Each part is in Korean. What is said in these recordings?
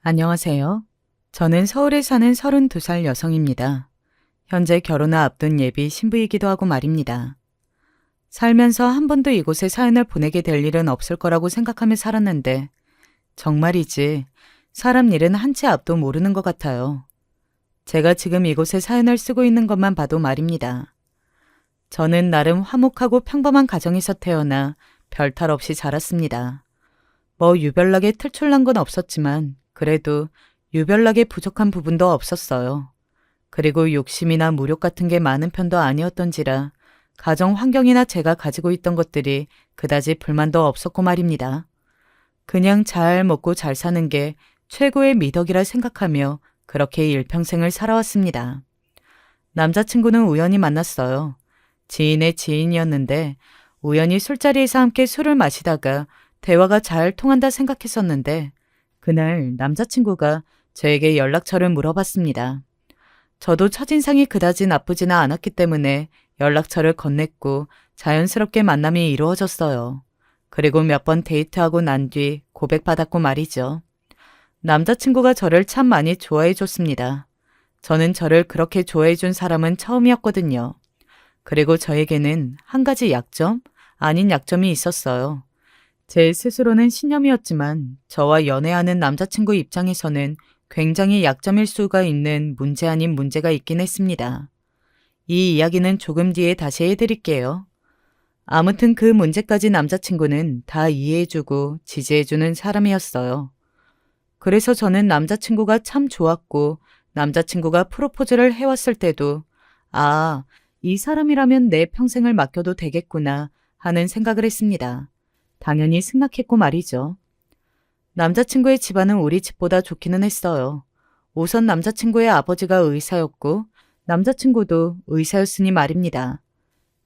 안녕하세요. 저는 서울에 사는 32살 여성입니다. 현재 결혼을 앞둔 예비 신부이기도 하고 말입니다. 살면서 한 번도 이곳에 사연을 보내게 될 일은 없을 거라고 생각하며 살았는데 정말이지 사람 일은 한 치 앞도 모르는 것 같아요. 제가 지금 이곳에 사연을 쓰고 있는 것만 봐도 말입니다. 저는 나름 화목하고 평범한 가정에서 태어나 별탈 없이 자랐습니다. 뭐 유별나게 특출난 건 없었지만 그래도 유별나게 부족한 부분도 없었어요. 그리고 욕심이나 무력 같은 게 많은 편도 아니었던지라 가정 환경이나 제가 가지고 있던 것들이 그다지 불만도 없었고 말입니다. 그냥 잘 먹고 잘 사는 게 최고의 미덕이라 생각하며 그렇게 일평생을 살아왔습니다. 남자친구는 우연히 만났어요. 지인의 지인이었는데 우연히 술자리에서 함께 술을 마시다가 대화가 잘 통한다 생각했었는데 그날 남자친구가 저에게 연락처를 물어봤습니다. 저도 첫인상이 그다지 나쁘지는 않았기 때문에 연락처를 건넸고 자연스럽게 만남이 이루어졌어요. 그리고 몇 번 데이트하고 난 뒤 고백받았고 말이죠. 남자친구가 저를 참 많이 좋아해 줬습니다. 저는 저를 그렇게 좋아해 준 사람은 처음이었거든요. 그리고 저에게는 한 가지 약점, 아닌 약점이 있었어요. 제 스스로는 신념이었지만 저와 연애하는 남자친구 입장에서는 굉장히 약점일 수가 있는 문제 아닌 문제가 있긴 했습니다. 이 이야기는 조금 뒤에 다시 해드릴게요. 아무튼 그 문제까지 남자친구는 다 이해해주고 지지해주는 사람이었어요. 그래서 저는 남자친구가 참 좋았고 남자친구가 프로포즈를 해왔을 때도 아, 이 사람이라면 내 평생을 맡겨도 되겠구나 하는 생각을 했습니다. 당연히 승낙했고 말이죠. 남자친구의 집안은 우리 집보다 좋기는 했어요. 우선 남자친구의 아버지가 의사였고 남자친구도 의사였으니 말입니다.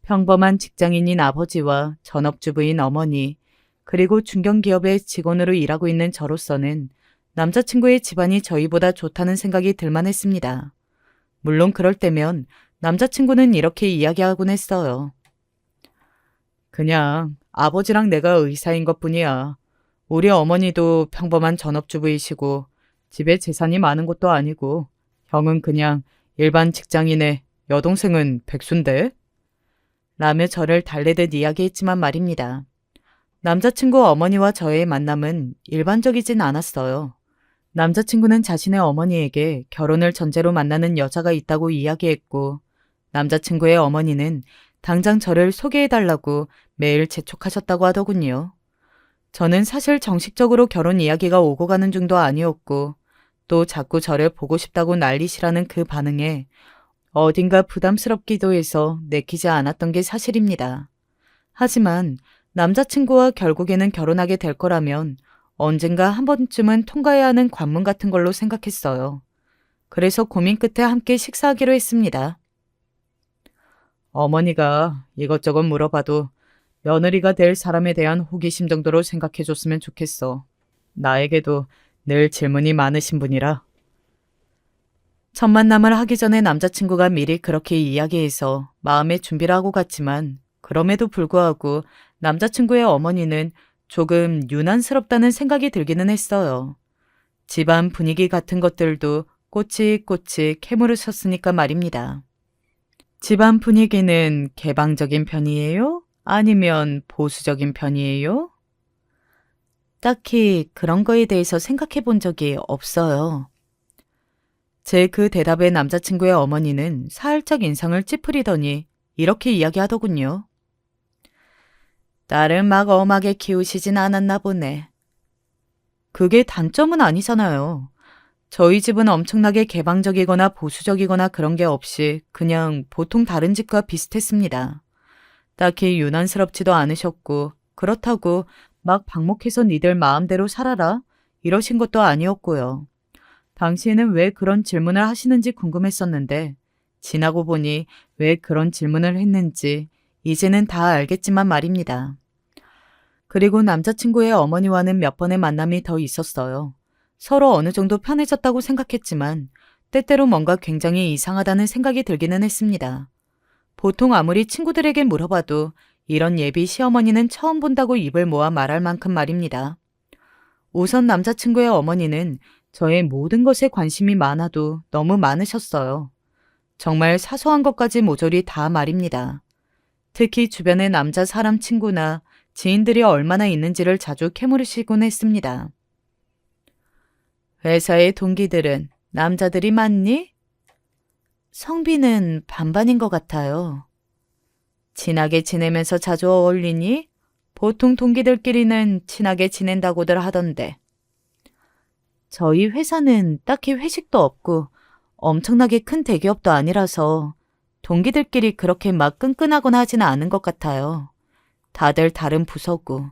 평범한 직장인인 아버지와 전업주부인 어머니, 그리고 중견기업의 직원으로 일하고 있는 저로서는 남자친구의 집안이 저희보다 좋다는 생각이 들만했습니다. 물론 그럴 때면 남자친구는 이렇게 이야기하곤 했어요. 그냥 아버지랑 내가 의사인 것뿐이야. 우리 어머니도 평범한 전업주부이시고 집에 재산이 많은 것도 아니고 형은 그냥 일반 직장인의 여동생은 백수인데? 라며 저를 달래듯 이야기했지만 말입니다. 남자친구 어머니와 저의 만남은 일반적이진 않았어요. 남자친구는 자신의 어머니에게 결혼을 전제로 만나는 여자가 있다고 이야기했고 남자친구의 어머니는 당장 저를 소개해달라고 매일 재촉하셨다고 하더군요. 저는 사실 정식적으로 결혼 이야기가 오고 가는 중도 아니었고 또 자꾸 저를 보고 싶다고 난리시라는 그 반응에 어딘가 부담스럽기도 해서 내키지 않았던 게 사실입니다. 하지만 남자친구와 결국에는 결혼하게 될 거라면 언젠가 한 번쯤은 통과해야 하는 관문 같은 걸로 생각했어요. 그래서 고민 끝에 함께 식사하기로 했습니다. 어머니가 이것저것 물어봐도 며느리가 될 사람에 대한 호기심 정도로 생각해줬으면 좋겠어. 나에게도 늘 질문이 많으신 분이라. 첫 만남을 하기 전에 남자친구가 미리 그렇게 이야기해서 마음의 준비를 하고 갔지만 그럼에도 불구하고 남자친구의 어머니는 조금 유난스럽다는 생각이 들기는 했어요. 집안 분위기 같은 것들도 꼬치꼬치 캐물으셨으니까 말입니다. 집안 분위기는 개방적인 편이에요? 아니면 보수적인 편이에요? 딱히 그런 거에 대해서 생각해 본 적이 없어요. 제 그 대답에 남자친구의 어머니는 살짝 인상을 찌푸리더니 이렇게 이야기하더군요. 딸을 막 엄하게 키우시진 않았나 보네. 그게 단점은 아니잖아요. 저희 집은 엄청나게 개방적이거나 보수적이거나 그런 게 없이 그냥 보통 다른 집과 비슷했습니다. 딱히 유난스럽지도 않으셨고 그렇다고 막 방목해서 니들 마음대로 살아라 이러신 것도 아니었고요. 당시에는 왜 그런 질문을 하시는지 궁금했었는데 지나고 보니 왜 그런 질문을 했는지 이제는 다 알겠지만 말입니다. 그리고 남자친구의 어머니와는 몇 번의 만남이 더 있었어요. 서로 어느 정도 편해졌다고 생각했지만 때때로 뭔가 굉장히 이상하다는 생각이 들기는 했습니다. 보통 아무리 친구들에게 물어봐도 이런 예비 시어머니는 처음 본다고 입을 모아 말할 만큼 말입니다. 우선 남자친구의 어머니는 저의 모든 것에 관심이 많아도 너무 많으셨어요. 정말 사소한 것까지 모조리 다 말입니다. 특히 주변에 남자 사람 친구나 지인들이 얼마나 있는지를 자주 캐물으시곤 했습니다. 회사의 동기들은 남자들이 많니? 성비는 반반인 것 같아요. 친하게 지내면서 자주 어울리니? 보통 동기들끼리는 친하게 지낸다고들 하던데. 저희 회사는 딱히 회식도 없고 엄청나게 큰 대기업도 아니라서 동기들끼리 그렇게 막 끈끈하거나 하지는 않은 것 같아요. 다들 다른 부서고.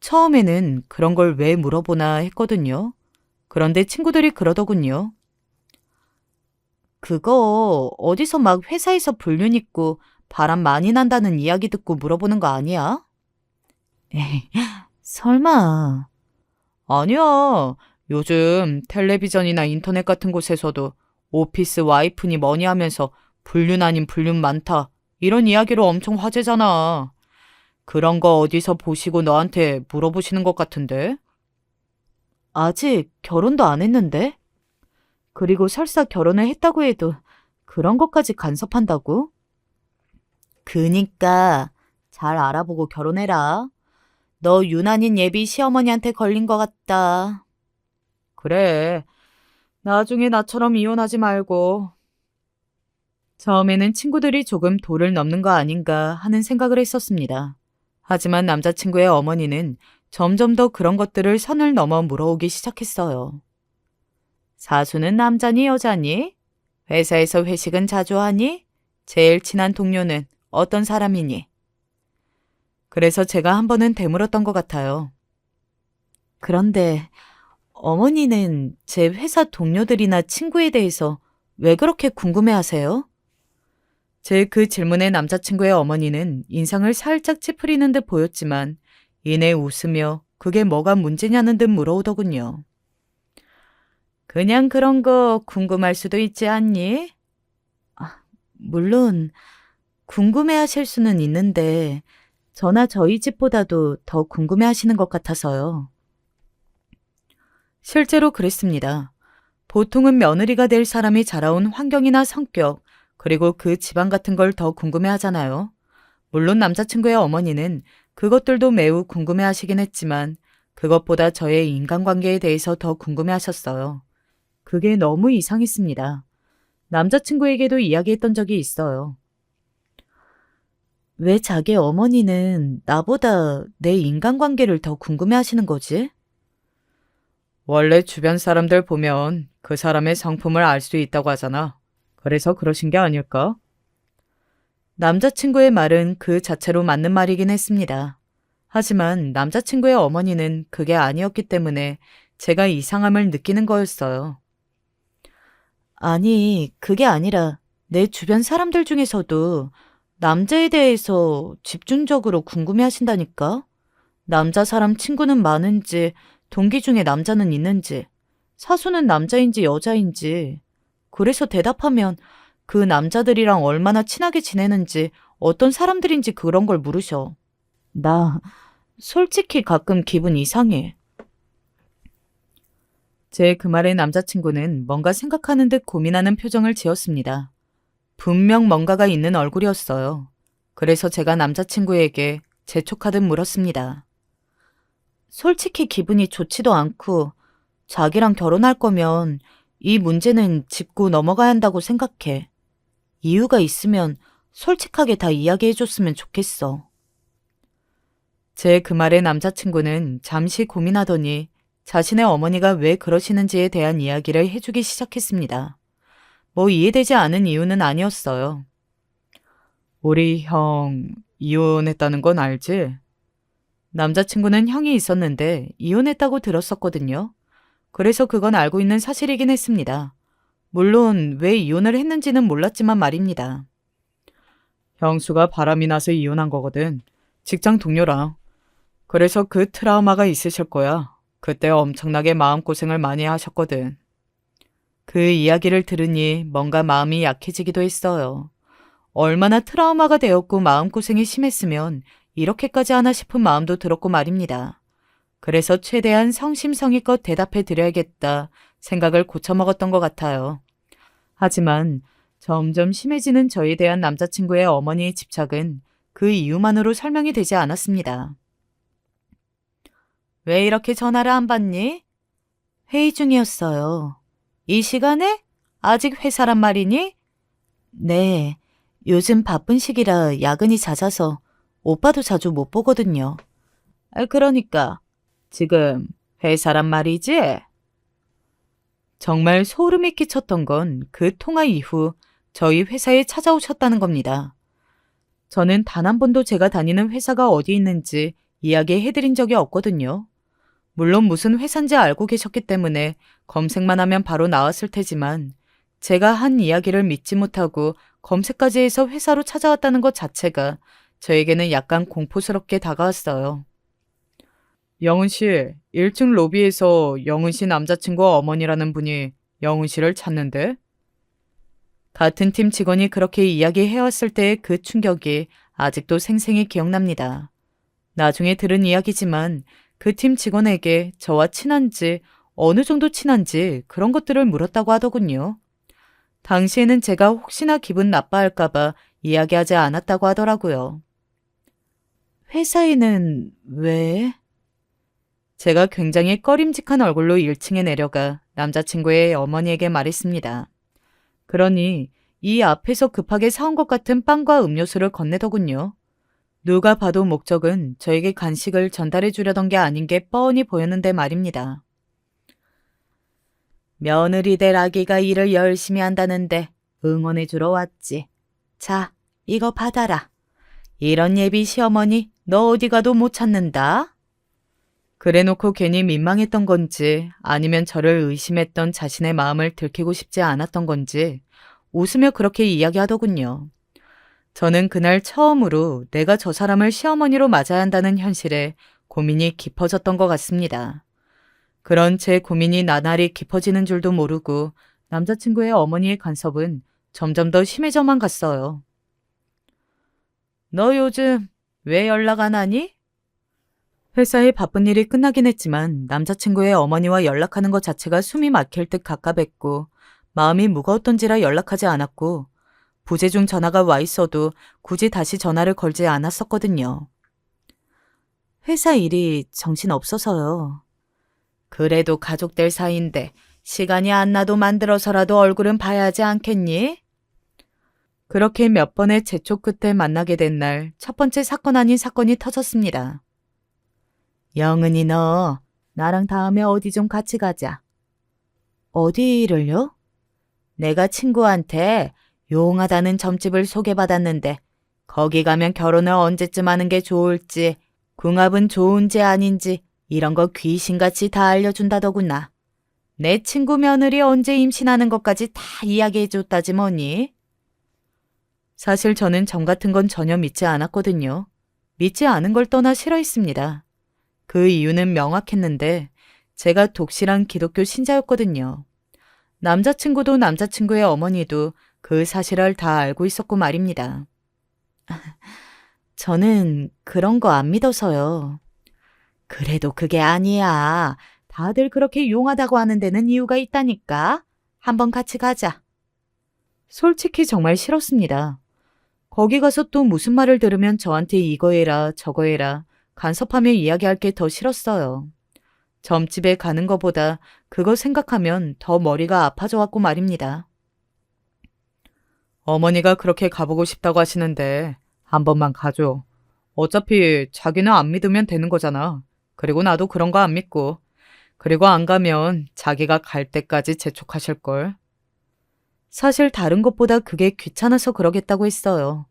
처음에는 그런 걸 왜 물어보나 했거든요. 그런데 친구들이 그러더군요. 그거 어디서 막 회사에서 불륜 있고 바람 많이 난다는 이야기 듣고 물어보는 거 아니야? 에이, 설마. 아니야. 요즘 텔레비전이나 인터넷 같은 곳에서도 오피스 와이프니 뭐니 하면서 불륜 아닌 불륜 많다. 이런 이야기로 엄청 화제잖아. 그런 거 어디서 보시고 너한테 물어보시는 것 같은데? 아직 결혼도 안 했는데? 그리고 설사 결혼을 했다고 해도 그런 것까지 간섭한다고? 그니까 잘 알아보고 결혼해라. 너 유난인 예비 시어머니한테 걸린 것 같다. 그래. 나중에 나처럼 이혼하지 말고. 처음에는 친구들이 조금 도를 넘는 거 아닌가 하는 생각을 했었습니다. 하지만 남자친구의 어머니는 점점 더 그런 것들을 선을 넘어 물어오기 시작했어요. 사수는 남자니 여자니? 회사에서 회식은 자주 하니? 제일 친한 동료는 어떤 사람이니? 그래서 제가 한 번은 되물었던 것 같아요. 그런데 어머니는 제 회사 동료들이나 친구에 대해서 왜 그렇게 궁금해하세요? 제 그 질문에 남자친구의 어머니는 인상을 살짝 찌푸리는 듯 보였지만 이내 웃으며 그게 뭐가 문제냐는 듯 물어오더군요. 그냥 그런 거 궁금할 수도 있지 않니? 물론 궁금해하실 수는 있는데 저나 저희 집보다도 더 궁금해하시는 것 같아서요. 실제로 그랬습니다. 보통은 며느리가 될 사람이 자라온 환경이나 성격, 그리고 그 집안 같은 걸 더 궁금해하잖아요. 물론 남자친구의 어머니는 그것들도 매우 궁금해하시긴 했지만 그것보다 저의 인간관계에 대해서 더 궁금해하셨어요. 그게 너무 이상했습니다. 남자친구에게도 이야기했던 적이 있어요. 왜 자기 어머니는 나보다 내 인간관계를 더 궁금해하시는 거지? 원래 주변 사람들 보면 그 사람의 성품을 알 수 있다고 하잖아. 그래서 그러신 게 아닐까? 남자친구의 말은 그 자체로 맞는 말이긴 했습니다. 하지만 남자친구의 어머니는 그게 아니었기 때문에 제가 이상함을 느끼는 거였어요. 아니, 그게 아니라 내 주변 사람들 중에서도 남자에 대해서 집중적으로 궁금해 하신다니까? 남자 사람 친구는 많은지, 동기 중에 남자는 있는지, 사수는 남자인지 여자인지, 그래서 대답하면 그 남자들이랑 얼마나 친하게 지내는지, 어떤 사람들인지 그런 걸 물으셔. 나 솔직히 가끔 기분 이상해. 제 그 말에 남자친구는 뭔가 생각하는 듯 고민하는 표정을 지었습니다. 분명 뭔가가 있는 얼굴이었어요. 그래서 제가 남자친구에게 재촉하듯 물었습니다. 솔직히 기분이 좋지도 않고 자기랑 결혼할 거면 이 문제는 짚고 넘어가야 한다고 생각해. 이유가 있으면 솔직하게 다 이야기해 줬으면 좋겠어. 제 그 말에 남자친구는 잠시 고민하더니 자신의 어머니가 왜 그러시는지에 대한 이야기를 해주기 시작했습니다. 뭐 이해되지 않은 이유는 아니었어요. 우리 형 이혼했다는 건 알지? 남자친구는 형이 있었는데 이혼했다고 들었었거든요. 그래서 그건 알고 있는 사실이긴 했습니다. 물론 왜 이혼을 했는지는 몰랐지만 말입니다. 형수가 바람이 나서 이혼한 거거든. 직장 동료랑. 그래서 그 트라우마가 있으실 거야. 그때 엄청나게 마음고생을 많이 하셨거든. 그 이야기를 들으니 뭔가 마음이 약해지기도 했어요. 얼마나 트라우마가 되었고 마음고생이 심했으면 이렇게까지 하나 싶은 마음도 들었고 말입니다. 그래서 최대한 성심성의껏 대답해 드려야겠다 생각을 고쳐먹었던 것 같아요. 하지만 점점 심해지는 저에 대한 남자친구의 어머니의 집착은 그 이유만으로 설명이 되지 않았습니다. 왜 이렇게 전화를 안 받니? 회의 중이었어요. 이 시간에? 아직 회사란 말이니? 네, 요즘 바쁜 시기라 야근이 잦아서 오빠도 자주 못 보거든요. 그러니까 지금 회사란 말이지? 정말 소름이 끼쳤던 건 그 통화 이후 저희 회사에 찾아오셨다는 겁니다. 저는 단 한 번도 제가 다니는 회사가 어디 있는지 이야기해드린 적이 없거든요. 물론 무슨 회사인지 알고 계셨기 때문에 검색만 하면 바로 나왔을 테지만 제가 한 이야기를 믿지 못하고 검색까지 해서 회사로 찾아왔다는 것 자체가 저에게는 약간 공포스럽게 다가왔어요. 영은 씨, 1층 로비에서 영은 씨 남자친구 어머니라는 분이 영은 씨를 찾는데? 같은 팀 직원이 그렇게 이야기해왔을 때의 그 충격이 아직도 생생히 기억납니다. 나중에 들은 이야기지만 그 팀 직원에게 저와 친한지 어느 정도 친한지 그런 것들을 물었다고 하더군요. 당시에는 제가 혹시나 기분 나빠할까봐 이야기하지 않았다고 하더라고요. 회사에는 왜? 제가 굉장히 꺼림직한 얼굴로 1층에 내려가 남자친구의 어머니에게 말했습니다. 그러니 이 앞에서 급하게 사온 것 같은 빵과 음료수를 건네더군요. 누가 봐도 목적은 저에게 간식을 전달해 주려던 게 아닌 게 뻔히 보였는데 말입니다. 며느리 될 아기가 일을 열심히 한다는데 응원해 주러 왔지. 자, 이거 받아라. 이런 예비 시어머니 너 어디 가도 못 찾는다. 그래놓고 괜히 민망했던 건지 아니면 저를 의심했던 자신의 마음을 들키고 싶지 않았던 건지 웃으며 그렇게 이야기하더군요. 저는 그날 처음으로 내가 저 사람을 시어머니로 맞아야 한다는 현실에 고민이 깊어졌던 것 같습니다. 그런 제 고민이 나날이 깊어지는 줄도 모르고 남자친구의 어머니의 간섭은 점점 더 심해져만 갔어요. 너 요즘 왜 연락 안 하니? 회사에 바쁜 일이 끝나긴 했지만 남자친구의 어머니와 연락하는 것 자체가 숨이 막힐 듯 갑갑했고 마음이 무거웠던지라 연락하지 않았고 부재중 전화가 와 있어도 굳이 다시 전화를 걸지 않았었거든요. 회사 일이 정신없어서요. 그래도 가족들 사이인데 시간이 안 나도 만들어서라도 얼굴은 봐야 하지 않겠니? 그렇게 몇 번의 재촉 끝에 만나게 된 날 첫 번째 사건 아닌 사건이 터졌습니다. 영은이 너 나랑 다음에 어디 좀 같이 가자. 어디를요? 내가 친구한테 용하다는 점집을 소개받았는데 거기 가면 결혼을 언제쯤 하는 게 좋을지 궁합은 좋은지 아닌지 이런 거 귀신같이 다 알려준다더구나. 내 친구 며느리 언제 임신하는 것까지 다 이야기해줬다지 뭐니? 사실 저는 점 같은 건 전혀 믿지 않았거든요. 믿지 않은 걸 떠나 싫어했습니다. 그 이유는 명확했는데 제가 독실한 기독교 신자였거든요. 남자친구도 남자친구의 어머니도 그 사실을 다 알고 있었고 말입니다. 저는 그런 거 안 믿어서요. 그래도 그게 아니야. 다들 그렇게 용하다고 하는 데는 이유가 있다니까. 한번 같이 가자. 솔직히 정말 싫었습니다. 거기 가서 또 무슨 말을 들으면 저한테 이거 해라 저거 해라 간섭하며 이야기할 게 더 싫었어요. 점집에 가는 것보다 그거 생각하면 더 머리가 아파져 왔고 말입니다. 어머니가 그렇게 가보고 싶다고 하시는데 한 번만 가줘. 어차피 자기는 안 믿으면 되는 거잖아. 그리고 나도 그런 거 안 믿고. 그리고 안 가면 자기가 갈 때까지 재촉하실걸. 사실 다른 것보다 그게 귀찮아서 그러겠다고 했어요.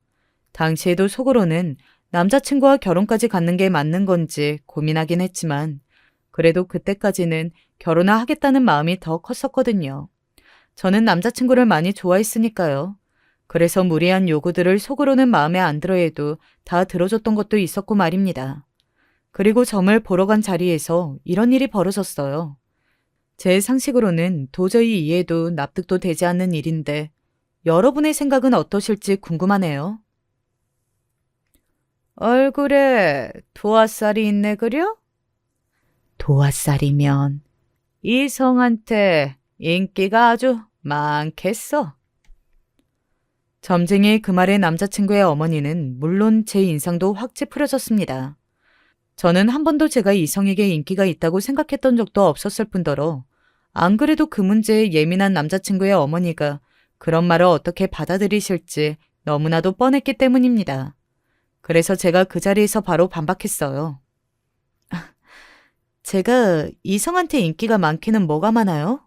당시에도 속으로는 남자친구와 결혼까지 갖는 게 맞는 건지 고민하긴 했지만 그래도 그때까지는 결혼을 하겠다는 마음이 더 컸었거든요. 저는 남자친구를 많이 좋아했으니까요. 그래서 무리한 요구들을 속으로는 마음에 안 들어 해도 다 들어줬던 것도 있었고 말입니다. 그리고 점을 보러 간 자리에서 이런 일이 벌어졌어요. 제 상식으로는 도저히 이해도 납득도 되지 않는 일인데 여러분의 생각은 어떠실지 궁금하네요. 얼굴에 도화살이 있네 그려? 도화살이면 이성한테 인기가 아주 많겠어. 점쟁이의 그 말에 남자친구의 어머니는 물론 제 인상도 확 찌푸려졌습니다. 저는 한 번도 제가 이성에게 인기가 있다고 생각했던 적도 없었을 뿐더러 안 그래도 그 문제에 예민한 남자친구의 어머니가 그런 말을 어떻게 받아들이실지 너무나도 뻔했기 때문입니다. 그래서 제가 그 자리에서 바로 반박했어요. 제가 이성한테 인기가 많기는 뭐가 많아요?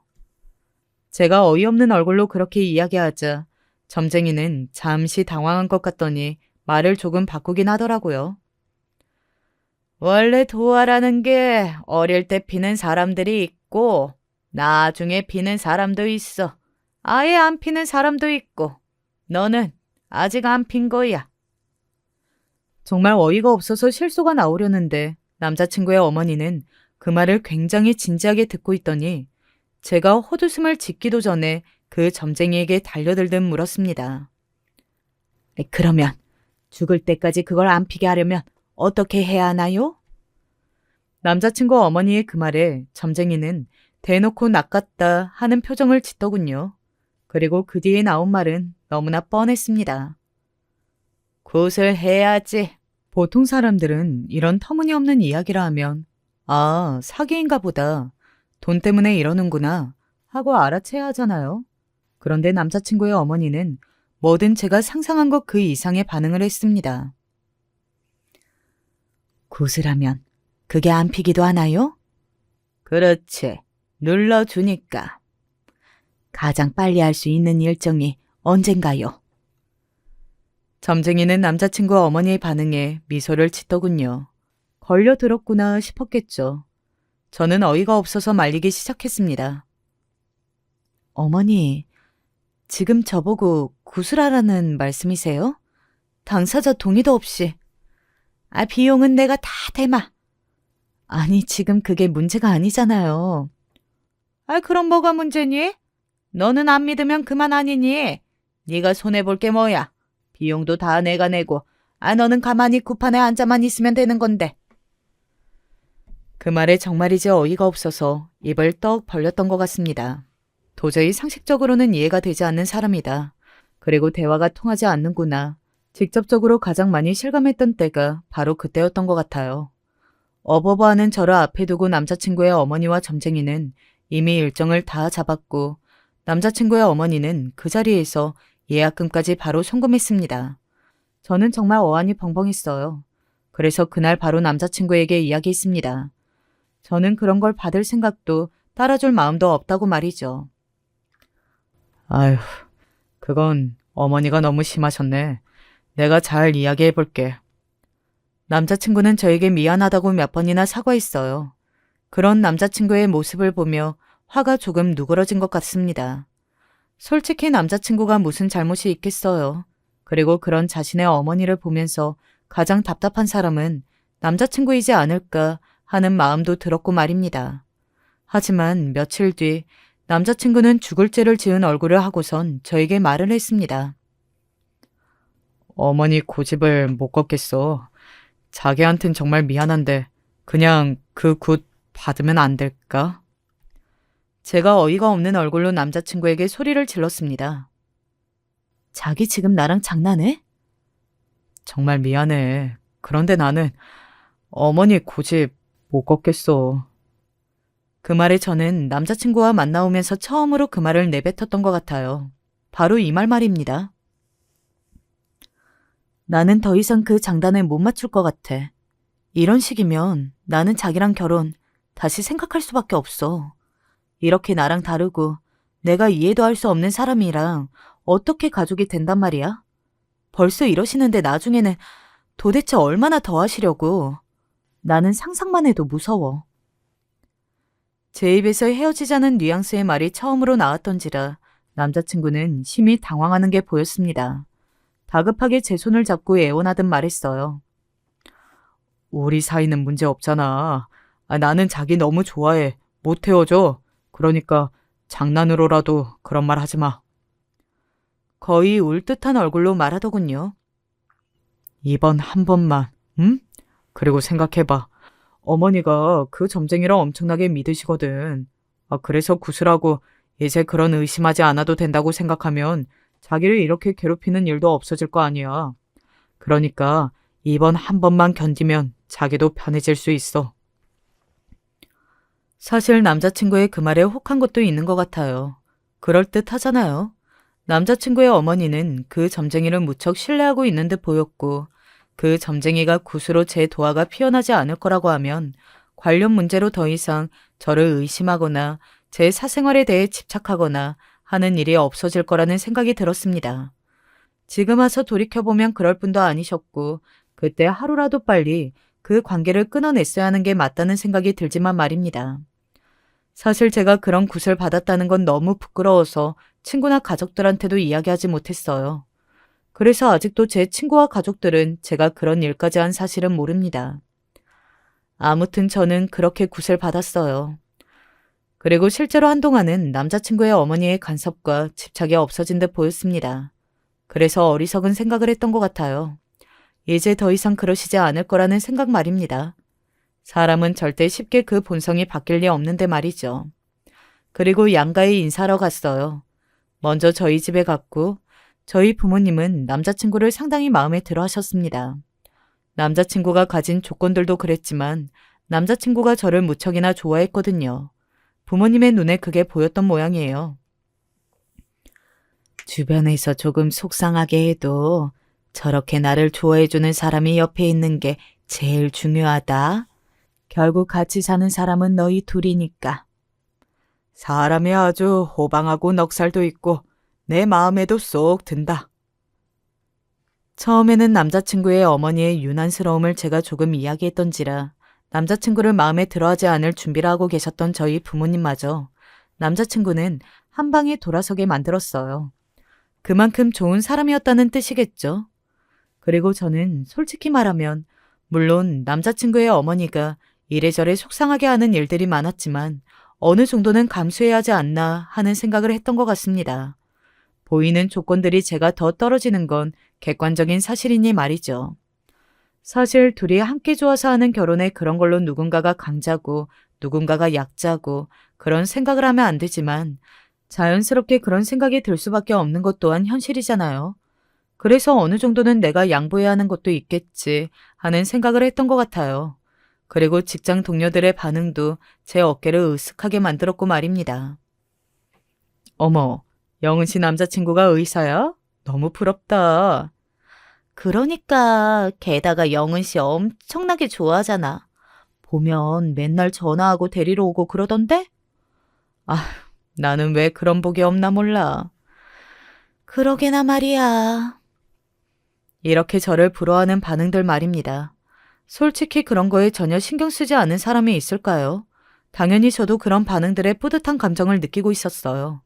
제가 어이없는 얼굴로 그렇게 이야기하자 점쟁이는 잠시 당황한 것 같더니 말을 조금 바꾸긴 하더라고요. 원래 도화라는 게 어릴 때 피는 사람들이 있고 나중에 피는 사람도 있어. 아예 안 피는 사람도 있고 너는 아직 안 핀 거야. 정말 어이가 없어서 실소가 나오려는데 남자친구의 어머니는 그 말을 굉장히 진지하게 듣고 있더니 제가 헛웃음을 짓기도 전에 그 점쟁이에게 달려들듯 물었습니다. 그러면 죽을 때까지 그걸 안 피게 하려면 어떻게 해야 하나요? 남자친구 어머니의 그 말에 점쟁이는 대놓고 낚았다 하는 표정을 짓더군요. 그리고 그 뒤에 나온 말은 너무나 뻔했습니다. 굿을 해야지. 보통 사람들은 이런 터무니없는 이야기라 하면 아, 사기인가 보다. 돈 때문에 이러는구나 하고 알아채야 하잖아요. 그런데 남자친구의 어머니는 뭐든 제가 상상한 것 그 이상의 반응을 했습니다. 굿을 하면 그게 안 피기도 하나요? 그렇지. 눌러주니까. 가장 빨리 할 수 있는 일정이 언젠가요? 점쟁이는 남자친구 어머니의 반응에 미소를 짓더군요. 걸려들었구나 싶었겠죠. 저는 어이가 없어서 말리기 시작했습니다. 어머니, 지금 저보고 구슬하라는 말씀이세요? 당사자 동의도 없이. 비용은 내가 다 대마. 아니, 지금 그게 문제가 아니잖아요. 그럼 뭐가 문제니? 너는 안 믿으면 그만 아니니? 네가 손해볼 게 뭐야? 비용도 다 내가 내고, 너는 가만히 구판에 앉아만 있으면 되는 건데. 그 말에 정말이지 어이가 없어서 입을 떡 벌렸던 것 같습니다. 도저히 상식적으로는 이해가 되지 않는 사람이다. 그리고 대화가 통하지 않는구나. 직접적으로 가장 많이 실감했던 때가 바로 그때였던 것 같아요. 어버버하는 저를 앞에 두고 남자친구의 어머니와 점쟁이는 이미 일정을 다 잡았고 남자친구의 어머니는 그 자리에서 예약금까지 바로 송금했습니다. 저는 정말 어안이 벙벙했어요. 그래서 그날 바로 남자친구에게 이야기했습니다. 저는 그런 걸 받을 생각도 따라줄 마음도 없다고 말이죠. 아휴, 그건 어머니가 너무 심하셨네. 내가 잘 이야기해 볼게. 남자친구는 저에게 미안하다고 몇 번이나 사과했어요. 그런 남자친구의 모습을 보며 화가 조금 누그러진 것 같습니다. 솔직히 남자친구가 무슨 잘못이 있겠어요. 그리고 그런 자신의 어머니를 보면서 가장 답답한 사람은 남자친구이지 않을까 하는 마음도 들었고 말입니다. 하지만 며칠 뒤 남자친구는 죽을 죄를 지은 얼굴을 하고선 저에게 말을 했습니다. 어머니 고집을 못 걷겠어. 자기한텐 정말 미안한데 그냥 그 굿 받으면 안 될까? 제가 어이가 없는 얼굴로 남자친구에게 소리를 질렀습니다. 자기 지금 나랑 장난해? 정말 미안해. 그런데 나는 어머니 고집 못 걷겠어. 그 말에 저는 남자친구와 만나오면서 처음으로 그 말을 내뱉었던 것 같아요. 바로 이 말입니다. 나는 더 이상 그 장단에 못 맞출 것 같아. 이런 식이면 나는 자기랑 결혼 다시 생각할 수밖에 없어. 이렇게 나랑 다르고 내가 이해도 할 수 없는 사람이랑 어떻게 가족이 된단 말이야? 벌써 이러시는데 나중에는 도대체 얼마나 더 하시려고. 나는 상상만 해도 무서워. 제 입에서 헤어지자는 뉘앙스의 말이 처음으로 나왔던지라 남자친구는 심히 당황하는 게 보였습니다. 다급하게 제 손을 잡고 애원하듯 말했어요. 우리 사이는 문제 없잖아. 나는 자기 너무 좋아해. 못 헤어져. 그러니까 장난으로라도 그런 말 하지 마. 거의 울 듯한 얼굴로 말하더군요. 이번 한 번만, 응? 그리고 생각해봐. 어머니가 그 점쟁이를 엄청나게 믿으시거든. 그래서 구슬하고 이제 그런 의심하지 않아도 된다고 생각하면 자기를 이렇게 괴롭히는 일도 없어질 거 아니야. 그러니까 이번 한 번만 견디면 자기도 편해질 수 있어. 사실 남자친구의 그 말에 혹한 것도 있는 것 같아요. 그럴듯하잖아요. 남자친구의 어머니는 그 점쟁이를 무척 신뢰하고 있는 듯 보였고, 그 점쟁이가 굿으로 제 도화가 피어나지 않을 거라고 하면 관련 문제로 더 이상 저를 의심하거나 제 사생활에 대해 집착하거나 하는 일이 없어질 거라는 생각이 들었습니다. 지금 와서 돌이켜보면 그럴 뿐도 아니셨고, 그때 하루라도 빨리 그 관계를 끊어냈어야 하는 게 맞다는 생각이 들지만 말입니다. 사실 제가 그런 굿을 받았다는 건 너무 부끄러워서 친구나 가족들한테도 이야기하지 못했어요. 그래서 아직도 제 친구와 가족들은 제가 그런 일까지 한 사실은 모릅니다. 아무튼 저는 그렇게 굿을 받았어요. 그리고 실제로 한동안은 남자친구의 어머니의 간섭과 집착이 없어진 듯 보였습니다. 그래서 어리석은 생각을 했던 것 같아요. 이제 더 이상 그러시지 않을 거라는 생각 말입니다. 사람은 절대 쉽게 그 본성이 바뀔 리 없는데 말이죠. 그리고 양가에 인사하러 갔어요. 먼저 저희 집에 갔고 저희 부모님은 남자친구를 상당히 마음에 들어 하셨습니다. 남자친구가 가진 조건들도 그랬지만 남자친구가 저를 무척이나 좋아했거든요. 부모님의 눈에 그게 보였던 모양이에요. 주변에서 조금 속상하게 해도 저렇게 나를 좋아해주는 사람이 옆에 있는 게 제일 중요하다. 결국 같이 사는 사람은 너희 둘이니까. 사람이 아주 호방하고 넉살도 있고 내 마음에도 쏙 든다. 처음에는 남자친구의 어머니의 유난스러움을 제가 조금 이야기했던지라 남자친구를 마음에 들어하지 않을 준비를 하고 계셨던 저희 부모님마저 남자친구는 한 방에 돌아서게 만들었어요. 그만큼 좋은 사람이었다는 뜻이겠죠. 그리고 저는 솔직히 말하면 물론 남자친구의 어머니가 이래저래 속상하게 하는 일들이 많았지만 어느 정도는 감수해야 하지 않나 하는 생각을 했던 것 같습니다. 보이는 조건들이 제가 더 떨어지는 건 객관적인 사실이니 말이죠. 사실 둘이 함께 좋아서 하는 결혼에 그런 걸로 누군가가 강자고 누군가가 약자고 그런 생각을 하면 안 되지만 자연스럽게 그런 생각이 들 수밖에 없는 것 또한 현실이잖아요. 그래서 어느 정도는 내가 양보해야 하는 것도 있겠지 하는 생각을 했던 것 같아요. 그리고 직장 동료들의 반응도 제 어깨를 으쓱하게 만들었고 말입니다. 어머, 영은 씨 남자친구가 의사야? 너무 부럽다. 그러니까 게다가 영은 씨 엄청나게 좋아하잖아. 보면 맨날 전화하고 데리러 오고 그러던데? 아, 나는 왜 그런 복이 없나 몰라. 그러게나 말이야. 이렇게 저를 부러워하는 반응들 말입니다. 솔직히 그런 거에 전혀 신경 쓰지 않은 사람이 있을까요? 당연히 저도 그런 반응들에 뿌듯한 감정을 느끼고 있었어요.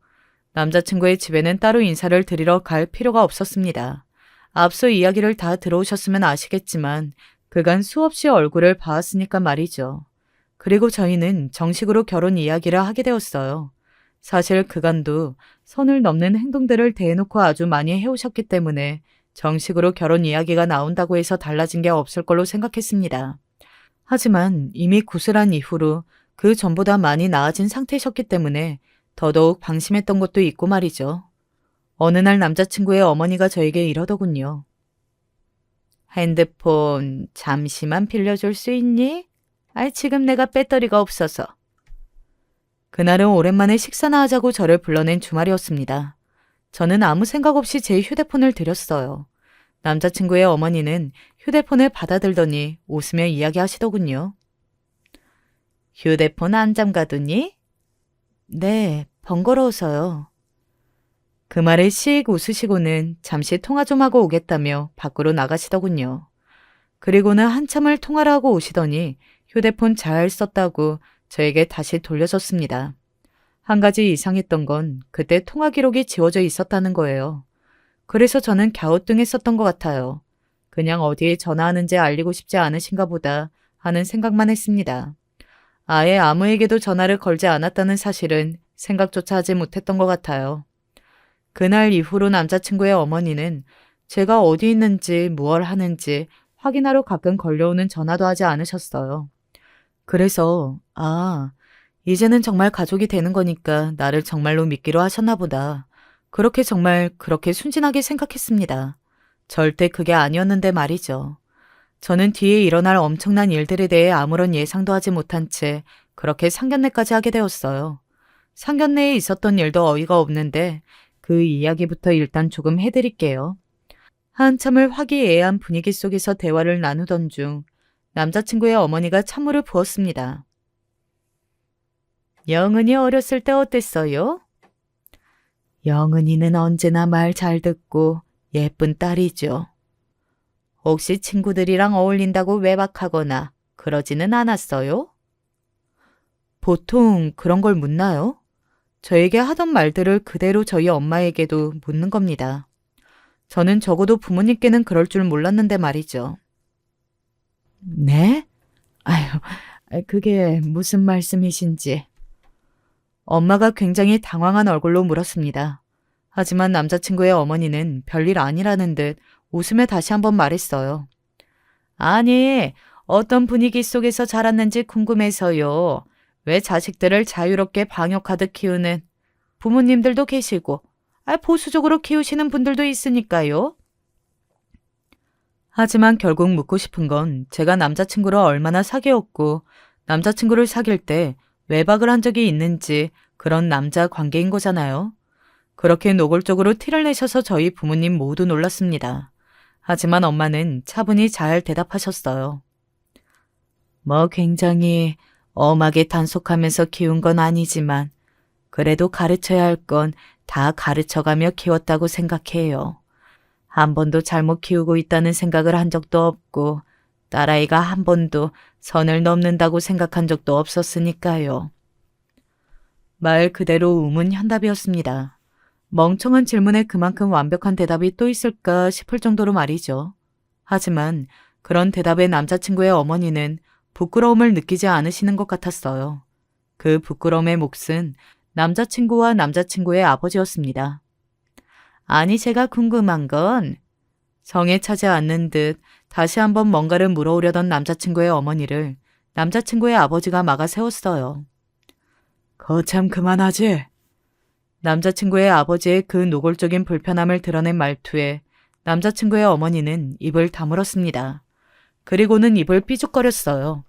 남자친구의 집에는 따로 인사를 드리러 갈 필요가 없었습니다. 앞서 이야기를 다 들어오셨으면 아시겠지만 그간 수없이 얼굴을 봐왔으니까 말이죠. 그리고 저희는 정식으로 결혼 이야기를 하게 되었어요. 사실 그간도 선을 넘는 행동들을 대해놓고 아주 많이 해오셨기 때문에 정식으로 결혼 이야기가 나온다고 해서 달라진 게 없을 걸로 생각했습니다. 하지만 이미 구슬한 이후로 그 전보다 많이 나아진 상태셨기 때문에 더더욱 방심했던 것도 있고 말이죠. 어느 날 남자친구의 어머니가 저에게 이러더군요. 핸드폰 잠시만 빌려줄 수 있니? 지금 내가 배터리가 없어서. 그날은 오랜만에 식사나 하자고 저를 불러낸 주말이었습니다. 저는 아무 생각 없이 제 휴대폰을 드렸어요. 남자친구의 어머니는 휴대폰을 받아들더니 웃으며 이야기하시더군요. 휴대폰 안 잠가두니? 네, 번거로워서요. 그 말에 씩 웃으시고는 잠시 통화 좀 하고 오겠다며 밖으로 나가시더군요. 그리고는 한참을 통화를 하고 오시더니 휴대폰 잘 썼다고 저에게 다시 돌려줬습니다. 한 가지 이상했던 건 그때 통화 기록이 지워져 있었다는 거예요. 그래서 저는 갸우뚱했었던 것 같아요. 그냥 어디에 전화하는지 알리고 싶지 않으신가 보다 하는 생각만 했습니다. 아예 아무에게도 전화를 걸지 않았다는 사실은 생각조차 하지 못했던 것 같아요. 그날 이후로 남자친구의 어머니는 제가 어디 있는지 무얼 하는지 확인하러 가끔 걸려오는 전화도 하지 않으셨어요. 그래서, 이제는 정말 가족이 되는 거니까 나를 정말로 믿기로 하셨나 보다. 그렇게 정말 그렇게 순진하게 생각했습니다. 절대 그게 아니었는데 말이죠. 저는 뒤에 일어날 엄청난 일들에 대해 아무런 예상도 하지 못한 채 그렇게 상견례까지 하게 되었어요. 상견례에 있었던 일도 어이가 없는데 그 이야기부터 일단 조금 해드릴게요. 한참을 화기애애한 분위기 속에서 대화를 나누던 중 남자친구의 어머니가 찬물을 부었습니다. 영은이 어렸을 때 어땠어요? 영은이는 언제나 말 잘 듣고 예쁜 딸이죠. 혹시 친구들이랑 어울린다고 외박하거나 그러지는 않았어요? 보통 그런 걸 묻나요? 저에게 하던 말들을 그대로 저희 엄마에게도 묻는 겁니다. 저는 적어도 부모님께는 그럴 줄 몰랐는데 말이죠. 네? 아유, 그게 무슨 말씀이신지. 엄마가 굉장히 당황한 얼굴로 물었습니다. 하지만 남자친구의 어머니는 별일 아니라는 듯 웃으며 다시 한번 말했어요. 아니, 어떤 분위기 속에서 자랐는지 궁금해서요. 왜 자식들을 자유롭게 방역하듯 키우는 부모님들도 계시고, 보수적으로 키우시는 분들도 있으니까요. 하지만 결국 묻고 싶은 건 제가 남자친구를 얼마나 사귀었고, 남자친구를 사귈 때 외박을 한 적이 있는지 그런 남자 관계인 거잖아요. 그렇게 노골적으로 티를 내셔서 저희 부모님 모두 놀랐습니다. 하지만 엄마는 차분히 잘 대답하셨어요. 뭐 굉장히 엄하게 단속하면서 키운 건 아니지만 그래도 가르쳐야 할 건 다 가르쳐가며 키웠다고 생각해요. 한 번도 잘못 키우고 있다는 생각을 한 적도 없고 딸아이가 한 번도 선을 넘는다고 생각한 적도 없었으니까요. 말 그대로 우문현답이었습니다. 멍청한 질문에 그만큼 완벽한 대답이 또 있을까 싶을 정도로 말이죠. 하지만 그런 대답에 남자친구의 어머니는 부끄러움을 느끼지 않으시는 것 같았어요. 그 부끄러움의 몫은 남자친구와 남자친구의 아버지였습니다. 아니, 제가 궁금한 건 성에 차지 않는 듯 다시 한번 뭔가를 물어오려던 남자친구의 어머니를 남자친구의 아버지가 막아 세웠어요. 거참 그만하지. 남자친구의 아버지의 그 노골적인 불편함을 드러낸 말투에 남자친구의 어머니는 입을 다물었습니다. 그리고는 입을 삐죽거렸어요.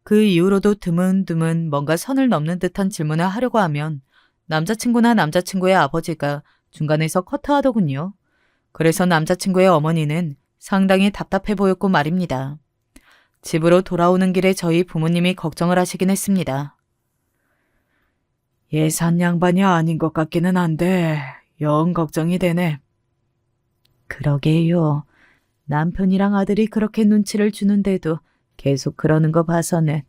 그 이후로도 드문드문 뭔가 선을 넘는 듯한 질문을 하려고 하면 남자친구나 남자친구의 아버지가 중간에서 커트하더군요. 그래서 남자친구의 어머니는 상당히 답답해 보였고 말입니다. 집으로 돌아오는 길에 저희 부모님이 걱정을 하시긴 했습니다. 예산 양반이 아닌 것 같기는 한데 영 걱정이 되네. 그러게요. 남편이랑 아들이 그렇게 눈치를 주는데도 계속 그러는 거 봐서는.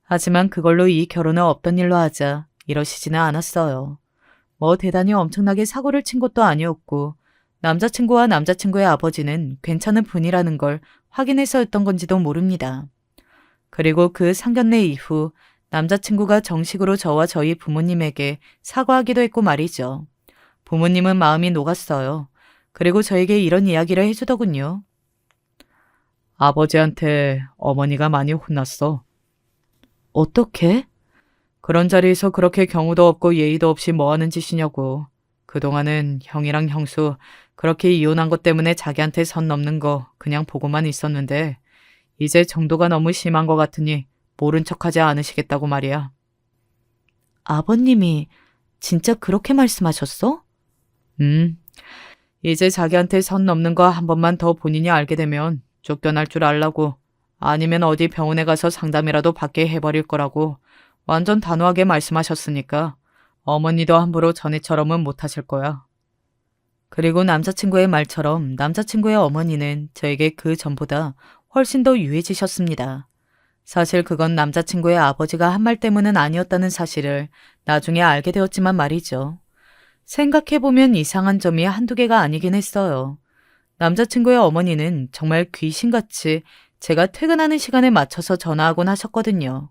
하지만 그걸로 이 결혼을 없던 일로 하자 이러시지는 않았어요. 뭐 대단히 엄청나게 사고를 친 것도 아니었고 남자친구와 남자친구의 아버지는 괜찮은 분이라는 걸 확인해서였던 건지도 모릅니다. 그리고 그 상견례 이후 남자친구가 정식으로 저와 저희 부모님에게 사과하기도 했고 말이죠. 부모님은 마음이 녹았어요. 그리고 저에게 이런 이야기를 해주더군요. 아버지한테 어머니가 많이 혼났어. 어떻게? 그런 자리에서 그렇게 경우도 없고 예의도 없이 뭐 하는 짓이냐고. 그동안은 형이랑 형수 그렇게 이혼한 것 때문에 자기한테 선 넘는 거 그냥 보고만 있었는데 이제 정도가 너무 심한 것 같으니 모른 척하지 않으시겠다고 말이야. 아버님이 진짜 그렇게 말씀하셨어? 이제 자기한테 선 넘는 거 한 번만 더 본인이 알게 되면 쫓겨날 줄 알라고. 아니면 어디 병원에 가서 상담이라도 받게 해버릴 거라고 완전 단호하게 말씀하셨으니까 어머니도 함부로 전에처럼은 못하실 거야. 그리고 남자친구의 말처럼 남자친구의 어머니는 저에게 그 전보다 훨씬 더 유해지셨습니다. 사실 그건 남자친구의 아버지가 한 말 때문은 아니었다는 사실을 나중에 알게 되었지만 말이죠. 생각해보면 이상한 점이 한두 개가 아니긴 했어요. 남자친구의 어머니는 정말 귀신같이 제가 퇴근하는 시간에 맞춰서 전화하곤 하셨거든요.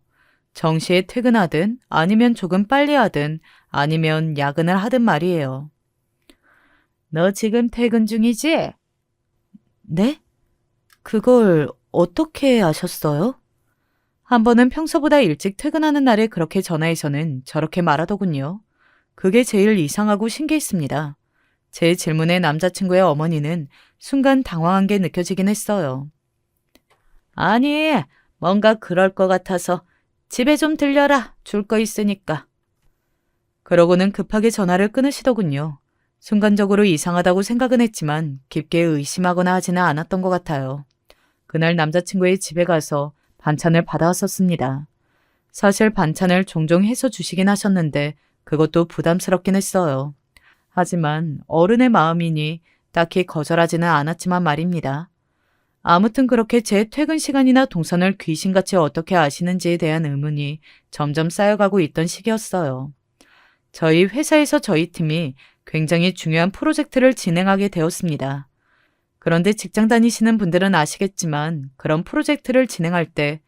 정시에 퇴근하든 아니면 조금 빨리 하든 아니면 야근을 하든 말이에요. 너 지금 퇴근 중이지? 네? 그걸 어떻게 아셨어요? 한 번은 평소보다 일찍 퇴근하는 날에 그렇게 전화해서는 저렇게 말하더군요. 그게 제일 이상하고 신기했습니다. 제 질문에 남자친구의 어머니는 순간 당황한 게 느껴지긴 했어요. 아니, 뭔가 그럴 것 같아서 집에 좀 들려라. 줄 거 있으니까. 그러고는 급하게 전화를 끊으시더군요. 순간적으로 이상하다고 생각은 했지만 깊게 의심하거나 하지는 않았던 것 같아요. 그날 남자친구의 집에 가서 반찬을 받아왔었습니다. 사실 반찬을 종종 해서 주시긴 하셨는데 그것도 부담스럽긴 했어요. 하지만 어른의 마음이니 딱히 거절하지는 않았지만 말입니다. 아무튼 그렇게 제 퇴근 시간이나 동선을 귀신같이 어떻게 아시는지에 대한 의문이 점점 쌓여가고 있던 시기였어요. 저희 회사에서 저희 팀이 굉장히 중요한 프로젝트를 진행하게 되었습니다. 그런데 직장 다니시는 분들은 아시겠지만 그런 프로젝트를 진행할 때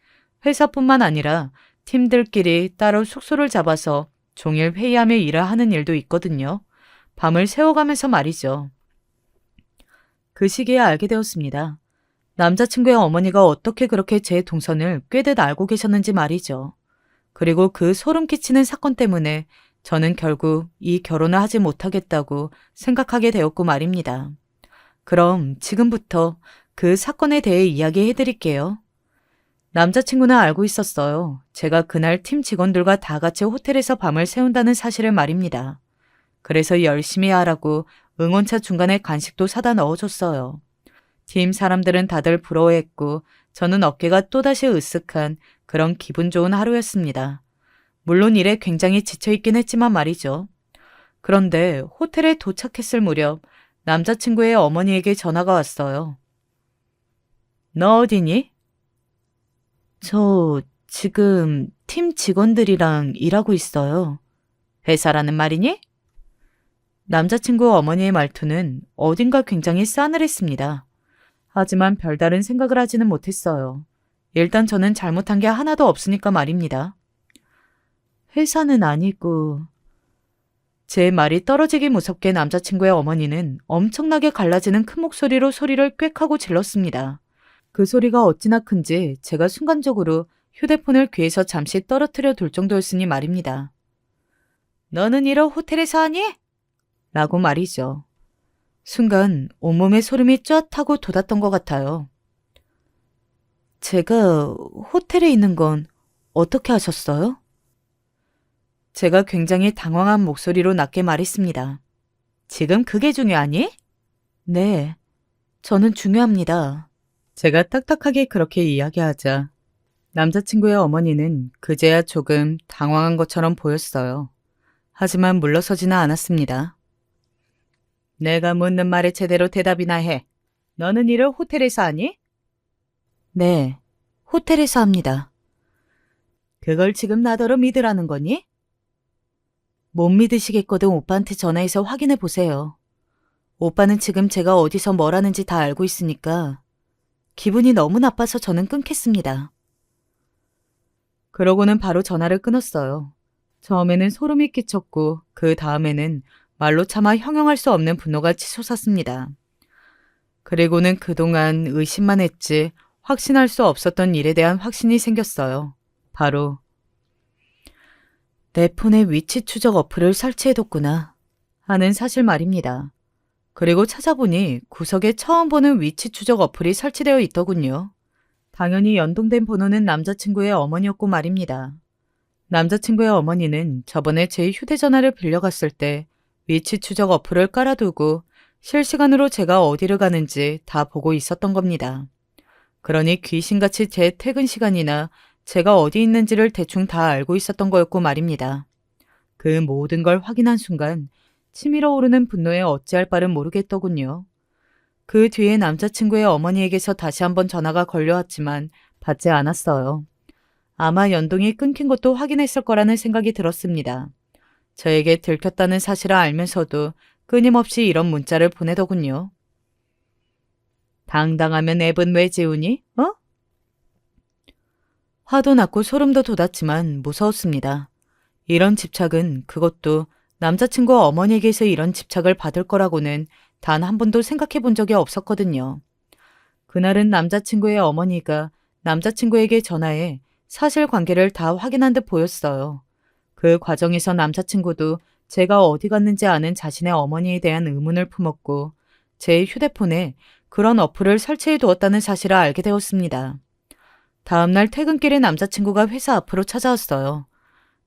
회사뿐만 아니라 팀들끼리 따로 숙소를 잡아서 종일 회의하며 일을 하는 일도 있거든요. 밤을 새워가면서 말이죠. 그 시기에 알게 되었습니다. 남자친구의 어머니가 어떻게 그렇게 제 동선을 꿰듯 알고 계셨는지 말이죠. 그리고 그 소름 끼치는 사건 때문에 저는 결국 이 결혼을 하지 못하겠다고 생각하게 되었고 말입니다. 그럼 지금부터 그 사건에 대해 이야기해 드릴게요. 남자친구는 알고 있었어요. 제가 그날 팀 직원들과 다 같이 호텔에서 밤을 새운다는 사실을 말입니다. 그래서 열심히 하라고 응원차 중간에 간식도 사다 넣어줬어요. 팀 사람들은 다들 부러워했고 저는 어깨가 또다시 으쓱한 그런 기분 좋은 하루였습니다. 물론 일에 굉장히 지쳐있긴 했지만 말이죠. 그런데 호텔에 도착했을 무렵 남자친구의 어머니에게 전화가 왔어요. 너 어디니? 저 지금 팀 직원들이랑 일하고 있어요. 회사라는 말이니? 남자친구 어머니의 말투는 어딘가 굉장히 싸늘했습니다. 하지만 별다른 생각을 하지는 못했어요. 일단 저는 잘못한 게 하나도 없으니까 말입니다. 회사는 아니고... 제 말이 떨어지기 무섭게 남자친구의 어머니는 엄청나게 갈라지는 큰 목소리로 소리를 꽥 하고 질렀습니다. 그 소리가 어찌나 큰지 제가 순간적으로 휴대폰을 귀에서 잠시 떨어뜨려 둘 정도였으니 말입니다. 너는 이런 호텔에서 하니? 라고 말이죠. 순간 온몸에 소름이 쫙 타고 돋았던 것 같아요. 제가 호텔에 있는 건 어떻게 하셨어요? 제가 굉장히 당황한 목소리로 낮게 말했습니다. 지금 그게 중요하니? 네, 저는 중요합니다. 제가 딱딱하게 그렇게 이야기하자 남자친구의 어머니는 그제야 조금 당황한 것처럼 보였어요. 하지만 물러서지는 않았습니다. 내가 묻는 말에 제대로 대답이나 해. 너는 일을 호텔에서 하니? 네, 호텔에서 합니다. 그걸 지금 나더러 믿으라는 거니? 못 믿으시겠거든 오빠한테 전화해서 확인해 보세요. 오빠는 지금 제가 어디서 뭘 하는지 다 알고 있으니까 기분이 너무 나빠서 저는 끊겠습니다. 그러고는 바로 전화를 끊었어요. 처음에는 소름이 끼쳤고 그 다음에는 말로 차마 형용할 수 없는 분노가 치솟았습니다. 그리고는 그동안 의심만 했지 확신할 수 없었던 일에 대한 확신이 생겼어요. 바로 내 폰에 위치 추적 어플을 설치해뒀구나 하는 사실 말입니다. 그리고 찾아보니 구석에 처음 보는 위치 추적 어플이 설치되어 있더군요. 당연히 연동된 번호는 남자친구의 어머니였고 말입니다. 남자친구의 어머니는 저번에 제 휴대전화를 빌려갔을 때 위치 추적 어플을 깔아두고 실시간으로 제가 어디를 가는지 다 보고 있었던 겁니다. 그러니 귀신같이 제 퇴근 시간이나 제가 어디 있는지를 대충 다 알고 있었던 거였고 말입니다. 그 모든 걸 확인한 순간 치밀어 오르는 분노에 어찌할 바를 모르겠더군요. 그 뒤에 남자친구의 어머니에게서 다시 한번 전화가 걸려왔지만 받지 않았어요. 아마 연동이 끊긴 것도 확인했을 거라는 생각이 들었습니다. 저에게 들켰다는 사실을 알면서도 끊임없이 이런 문자를 보내더군요. 당당하면 앱은 왜 지우니? 어? 화도 났고 소름도 돋았지만 무서웠습니다. 이런 집착은 그것도 남자친구 어머니에게서 이런 집착을 받을 거라고는 단 한 번도 생각해 본 적이 없었거든요. 그날은 남자친구의 어머니가 남자친구에게 전화해 사실관계를 다 확인한 듯 보였어요. 그 과정에서 남자친구도 제가 어디 갔는지 아는 자신의 어머니에 대한 의문을 품었고 제 휴대폰에 그런 어플을 설치해 두었다는 사실을 알게 되었습니다. 다음날 퇴근길에 남자친구가 회사 앞으로 찾아왔어요.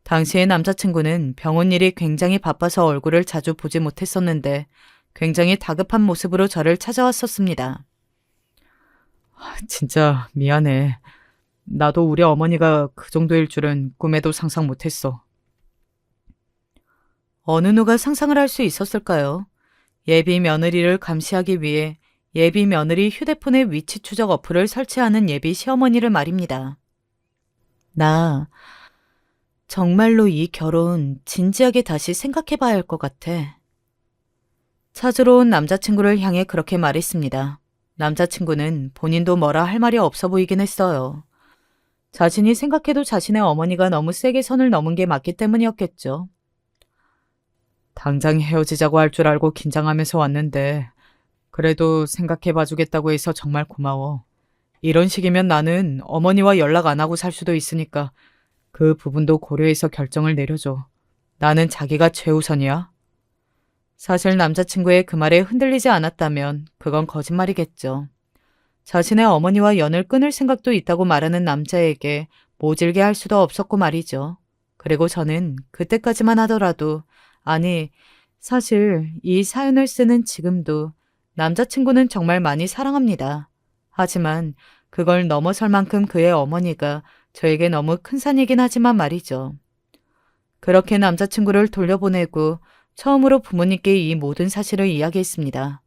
당시에 남자친구는 병원 일이 굉장히 바빠서 얼굴을 자주 보지 못했었는데 굉장히 다급한 모습으로 저를 찾아왔었습니다. 진짜 미안해. 나도 우리 어머니가 그 정도일 줄은 꿈에도 상상 못했어. 어느 누가 상상을 할 수 있었을까요? 예비 며느리를 감시하기 위해 예비 며느리 휴대폰에 위치 추적 어플을 설치하는 예비 시어머니를 말입니다. 나 정말로 이 결혼 진지하게 다시 생각해 봐야 할 것 같아. 찾으러 온 남자친구를 향해 그렇게 말했습니다. 남자친구는 본인도 뭐라 할 말이 없어 보이긴 했어요. 자신이 생각해도 자신의 어머니가 너무 세게 선을 넘은 게 맞기 때문이었겠죠. 당장 헤어지자고 할 줄 알고 긴장하면서 왔는데 그래도 생각해봐 주겠다고 해서 정말 고마워. 이런 식이면 나는 어머니와 연락 안 하고 살 수도 있으니까 그 부분도 고려해서 결정을 내려줘. 나는 자기가 최우선이야. 사실 남자친구의 그 말에 흔들리지 않았다면 그건 거짓말이겠죠. 자신의 어머니와 연을 끊을 생각도 있다고 말하는 남자에게 모질게 할 수도 없었고 말이죠. 그리고 저는 그때까지만 하더라도 아니 사실 이 사연을 쓰는 지금도 남자친구는 정말 많이 사랑합니다. 하지만 그걸 넘어설 만큼 그의 어머니가 저에게 너무 큰 산이긴 하지만 말이죠. 그렇게 남자친구를 돌려보내고 처음으로 부모님께 이 모든 사실을 이야기했습니다.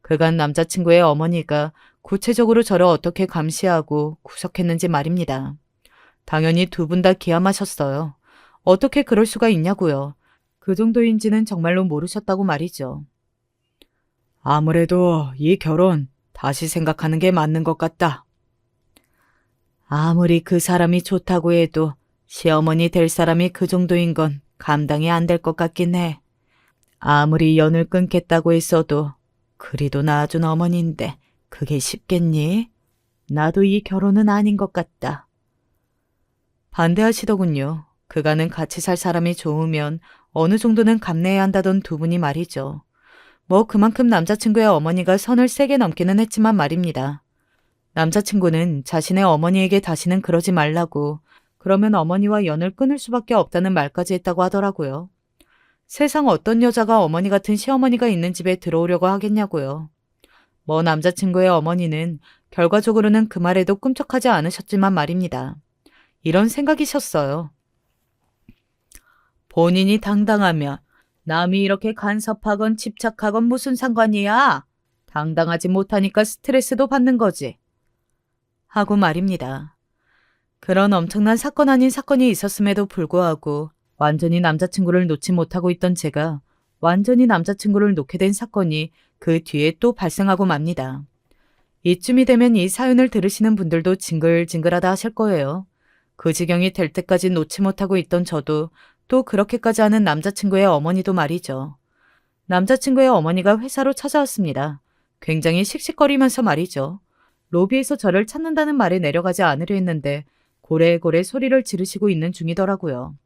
그간 남자친구의 어머니가 구체적으로 저를 어떻게 감시하고 구속했는지 말입니다. 당연히 두 분 다 기함하셨어요. 어떻게 그럴 수가 있냐고요. 그 정도인지는 정말로 모르셨다고 말이죠. 아무래도 이 결혼 다시 생각하는 게 맞는 것 같다. 아무리 그 사람이 좋다고 해도 시어머니 될 사람이 그 정도인 건 감당이 안 될 것 같긴 해. 아무리 연을 끊겠다고 했어도 그리도 낳아준 어머니인데 그게 쉽겠니? 나도 이 결혼은 아닌 것 같다. 반대하시더군요. 그간은 같이 살 사람이 좋으면 어느 정도는 감내해야 한다던 두 분이 말이죠. 뭐 그만큼 남자친구의 어머니가 선을 세게 넘기는 했지만 말입니다. 남자친구는 자신의 어머니에게 다시는 그러지 말라고 그러면 어머니와 연을 끊을 수밖에 없다는 말까지 했다고 하더라고요. 세상 어떤 여자가 어머니 같은 시어머니가 있는 집에 들어오려고 하겠냐고요. 뭐 남자친구의 어머니는 결과적으로는 그 말에도 꿈쩍하지 않으셨지만 말입니다. 이런 생각이셨어요. 본인이 당당하면 남이 이렇게 간섭하건 집착하건 무슨 상관이야? 당당하지 못하니까 스트레스도 받는 거지. 하고 말입니다. 그런 엄청난 사건 아닌 사건이 있었음에도 불구하고 완전히 남자친구를 놓지 못하고 있던 제가 완전히 남자친구를 놓게 된 사건이 그 뒤에 또 발생하고 맙니다. 이쯤이 되면 이 사연을 들으시는 분들도 징글징글하다 하실 거예요. 그 지경이 될 때까지 놓지 못하고 있던 저도 또 그렇게까지 하는 남자친구의 어머니도 말이죠. 남자친구의 어머니가 회사로 찾아왔습니다. 굉장히 씩씩거리면서 말이죠. 로비에서 저를 찾는다는 말에 내려가지 않으려 했는데 고래고래 소리를 지르시고 있는 중이더라고요.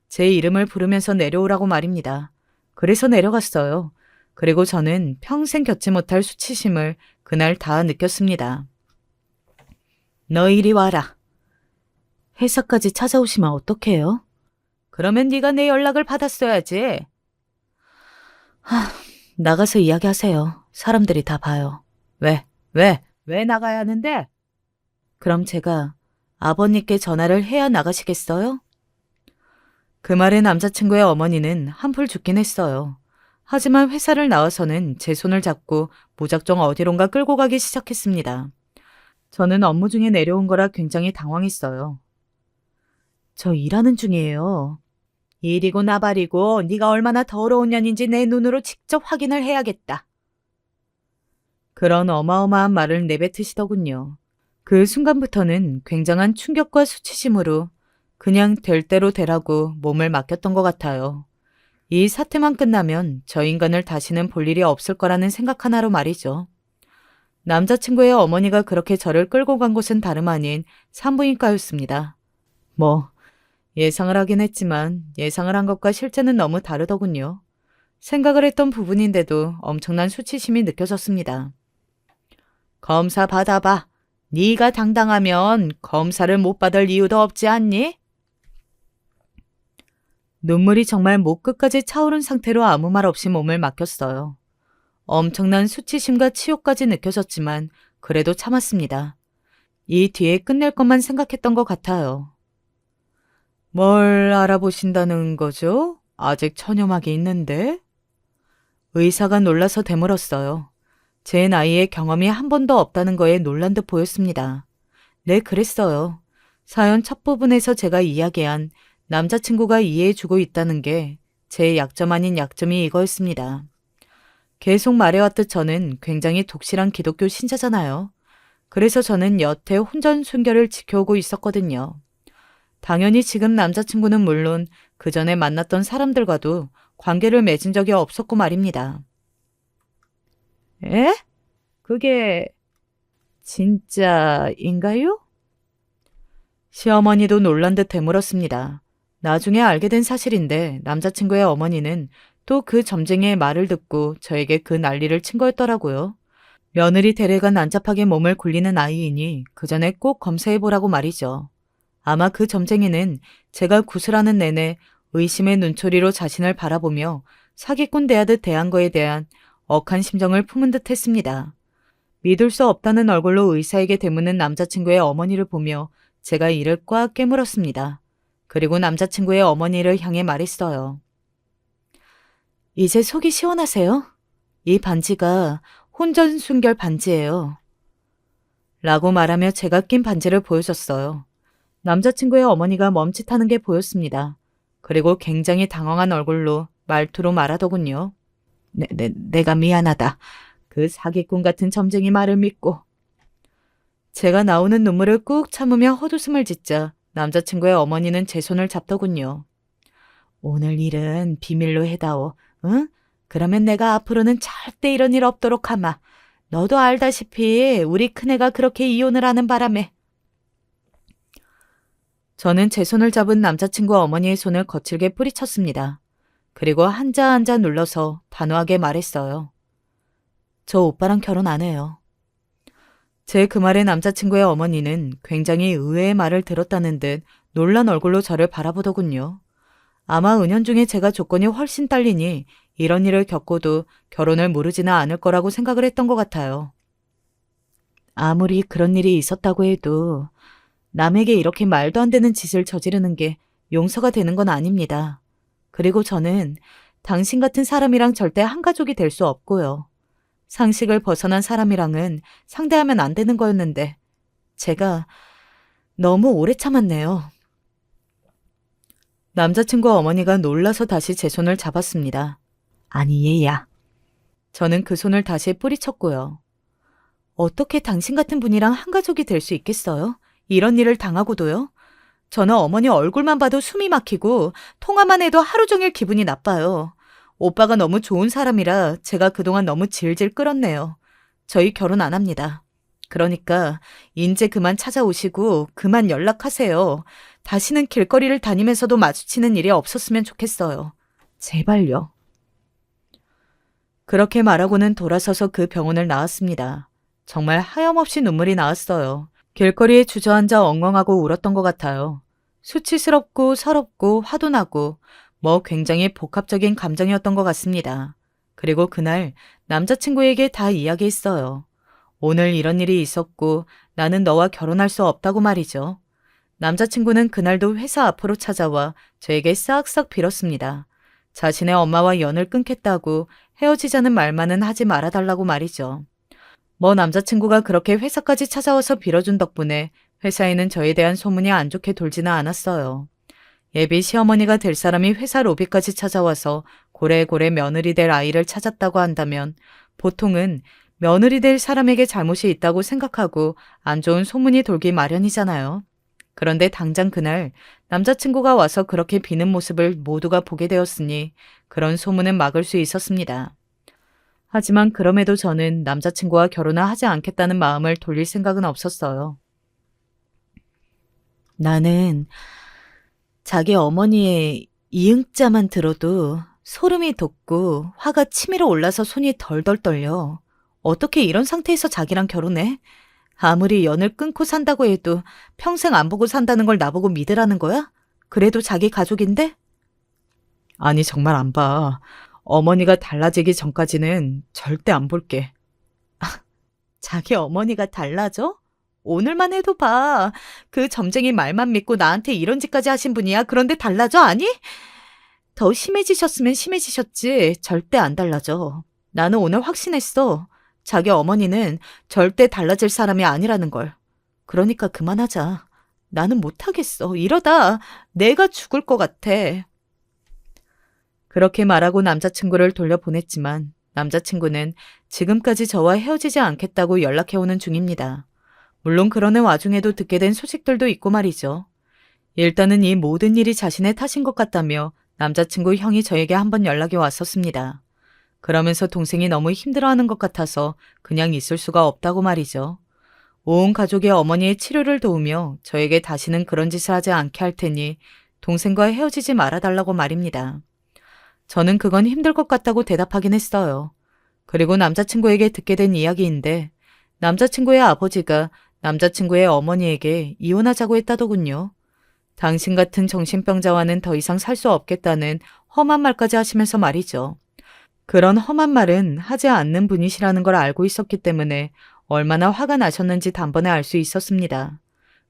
제 이름을 부르면서 내려오라고 말입니다. 그래서 내려갔어요. 그리고 저는 평생 겪지 못할 수치심을 그날 다 느꼈습니다. 너 이리 와라. 회사까지 찾아오시면 어떡해요? 그러면 네가 내 연락을 받았어야지. 나가서 이야기하세요. 사람들이 다 봐요. 왜 나가야 하는데? 그럼 제가 아버님께 전화를 해야 나가시겠어요? 그 말에 남자친구의 어머니는 한풀 죽긴 했어요. 하지만 회사를 나와서는 제 손을 잡고 무작정 어디론가 끌고 가기 시작했습니다. 저는 업무 중에 내려온 거라 굉장히 당황했어요. 저 일하는 중이에요. 일이고 나발이고 네가 얼마나 더러운 년인지 내 눈으로 직접 확인을 해야겠다. 그런 어마어마한 말을 내뱉으시더군요. 그 순간부터는 굉장한 충격과 수치심으로 그냥 될 대로 되라고 몸을 맡겼던 것 같아요. 이 사태만 끝나면 저 인간을 다시는 볼 일이 없을 거라는 생각 하나로 말이죠. 남자친구의 어머니가 그렇게 저를 끌고 간 곳은 다름 아닌 산부인과였습니다. 예상을 하긴 했지만 예상을 한 것과 실제는 너무 다르더군요. 생각을 했던 부분인데도 엄청난 수치심이 느껴졌습니다. 검사 받아봐. 네가 당당하면 검사를 못 받을 이유도 없지 않니? 눈물이 정말 목 끝까지 차오른 상태로 아무 말 없이 몸을 맡겼어요. 엄청난 수치심과 치욕까지 느껴졌지만 그래도 참았습니다. 이 뒤에 끝낼 것만 생각했던 것 같아요. 뭘 알아보신다는 거죠? 아직 처녀막이 있는데? 의사가 놀라서 되물었어요. 제 나이에 경험이 한 번도 없다는 거에 놀란 듯 보였습니다. 네, 그랬어요. 사연 첫 부분에서 제가 이야기한 남자친구가 이해해주고 있다는 게 제 약점 아닌 약점이 이거였습니다. 계속 말해왔듯 저는 굉장히 독실한 기독교 신자잖아요. 그래서 저는 여태 혼전 순결을 지켜오고 있었거든요. 당연히 지금 남자친구는 물론 그 전에 만났던 사람들과도 관계를 맺은 적이 없었고 말입니다. 에? 그게 진짜인가요? 시어머니도 놀란 듯 되물었습니다. 나중에 알게 된 사실인데 남자친구의 어머니는 또 그 점쟁이의 말을 듣고 저에게 그 난리를 친 거였더라고요. 며느리 대래가 난잡하게 몸을 굴리는 아이이니 그 전에 꼭 검사해보라고 말이죠. 아마 그 점쟁이는 제가 구슬하는 내내 의심의 눈초리로 자신을 바라보며 사기꾼 대하듯 대한 거에 대한 억한 심정을 품은 듯 했습니다. 믿을 수 없다는 얼굴로 의사에게 대묻는 남자친구의 어머니를 보며 제가 이를 꽉 깨물었습니다. 그리고 남자친구의 어머니를 향해 말했어요. 이제 속이 시원하세요? 이 반지가 혼전순결 반지예요. 라고 말하며 제가 낀 반지를 보여줬어요. 남자친구의 어머니가 멈칫하는 게 보였습니다. 그리고 굉장히 당황한 얼굴로 말투로 말하더군요. 내가 미안하다. 그 사기꾼 같은 점쟁이 말을 믿고. 제가 나오는 눈물을 꾹 참으며 헛웃음을 짓자 남자친구의 어머니는 제 손을 잡더군요. 오늘 일은 비밀로 해다오. 응? 그러면 내가 앞으로는 절대 이런 일 없도록 하마. 너도 알다시피 우리 큰애가 그렇게 이혼을 하는 바람에. 저는 제 손을 잡은 남자친구 어머니의 손을 거칠게 뿌리쳤습니다. 그리고 한자 한자 눌러서 단호하게 말했어요. 저 오빠랑 결혼 안 해요. 제 그 말에 남자친구의 어머니는 굉장히 의외의 말을 들었다는 듯 놀란 얼굴로 저를 바라보더군요. 아마 은연중에 제가 조건이 훨씬 딸리니 이런 일을 겪고도 결혼을 모르지는 않을 거라고 생각을 했던 것 같아요. 아무리 그런 일이 있었다고 해도 남에게 이렇게 말도 안 되는 짓을 저지르는 게 용서가 되는 건 아닙니다. 그리고 저는 당신 같은 사람이랑 절대 한 가족이 될 수 없고요. 상식을 벗어난 사람이랑은 상대하면 안 되는 거였는데 제가 너무 오래 참았네요. 남자친구 어머니가 놀라서 다시 제 손을 잡았습니다. 아니 얘야. 저는 그 손을 다시 뿌리쳤고요. 어떻게 당신 같은 분이랑 한 가족이 될 수 있겠어요? 이런 일을 당하고도요? 저는 어머니 얼굴만 봐도 숨이 막히고 통화만 해도 하루 종일 기분이 나빠요. 오빠가 너무 좋은 사람이라 제가 그동안 너무 질질 끌었네요. 저희 결혼 안 합니다. 그러니까 인제 그만 찾아오시고 그만 연락하세요. 다시는 길거리를 다니면서도 마주치는 일이 없었으면 좋겠어요. 제발요. 그렇게 말하고는 돌아서서 그 병원을 나왔습니다. 정말 하염없이 눈물이 나왔어요. 길거리에 주저앉아 엉엉하고 울었던 것 같아요. 수치스럽고 서럽고 화도 나고 굉장히 복합적인 감정이었던 것 같습니다. 그리고 그날 남자친구에게 다 이야기했어요. 오늘 이런 일이 있었고 나는 너와 결혼할 수 없다고 말이죠. 남자친구는 그날도 회사 앞으로 찾아와 저에게 싹싹 빌었습니다. 자신의 엄마와 연을 끊겠다고 헤어지자는 말만은 하지 말아달라고 말이죠. 남자친구가 그렇게 회사까지 찾아와서 빌어준 덕분에 회사에는 저에 대한 소문이 안 좋게 돌지는 않았어요. 예비 시어머니가 될 사람이 회사 로비까지 찾아와서 고래고래 며느리 될 아이를 찾았다고 한다면 보통은 며느리 될 사람에게 잘못이 있다고 생각하고 안 좋은 소문이 돌기 마련이잖아요. 그런데 당장 그날 남자친구가 와서 그렇게 비는 모습을 모두가 보게 되었으니 그런 소문은 막을 수 있었습니다. 하지만 그럼에도 저는 남자친구와 결혼을 하지 않겠다는 마음을 돌릴 생각은 없었어요. 나는 자기 어머니의 이응자만 들어도 소름이 돋고 화가 치밀어 올라서 손이 덜덜 떨려. 어떻게 이런 상태에서 자기랑 결혼해? 아무리 연을 끊고 산다고 해도 평생 안 보고 산다는 걸 나보고 믿으라는 거야? 그래도 자기 가족인데? 아니, 정말 안 봐. 어머니가 달라지기 전까지는 절대 안 볼게. 자기 어머니가 달라져? 오늘만 해도 봐. 그 점쟁이 말만 믿고 나한테 이런 짓까지 하신 분이야. 그런데 달라져? 아니? 더 심해지셨으면 심해지셨지. 절대 안 달라져. 나는 오늘 확신했어. 자기 어머니는 절대 달라질 사람이 아니라는 걸. 그러니까 그만하자. 나는 못하겠어. 이러다 내가 죽을 것 같아. 그렇게 말하고 남자친구를 돌려보냈지만 남자친구는 지금까지 저와 헤어지지 않겠다고 연락해오는 중입니다. 물론 그러는 와중에도 듣게 된 소식들도 있고 말이죠. 일단은 이 모든 일이 자신의 탓인 것 같다며 남자친구 형이 저에게 한번 연락이 왔었습니다. 그러면서 동생이 너무 힘들어하는 것 같아서 그냥 있을 수가 없다고 말이죠. 온 가족의 어머니의 치료를 도우며 저에게 다시는 그런 짓을 하지 않게 할 테니 동생과 헤어지지 말아달라고 말입니다. 저는 그건 힘들 것 같다고 대답하긴 했어요. 그리고 남자친구에게 듣게 된 이야기인데 남자친구의 아버지가 남자친구의 어머니에게 이혼하자고 했다더군요. 당신 같은 정신병자와는 더 이상 살 수 없겠다는 험한 말까지 하시면서 말이죠. 그런 험한 말은 하지 않는 분이시라는 걸 알고 있었기 때문에 얼마나 화가 나셨는지 단번에 알 수 있었습니다.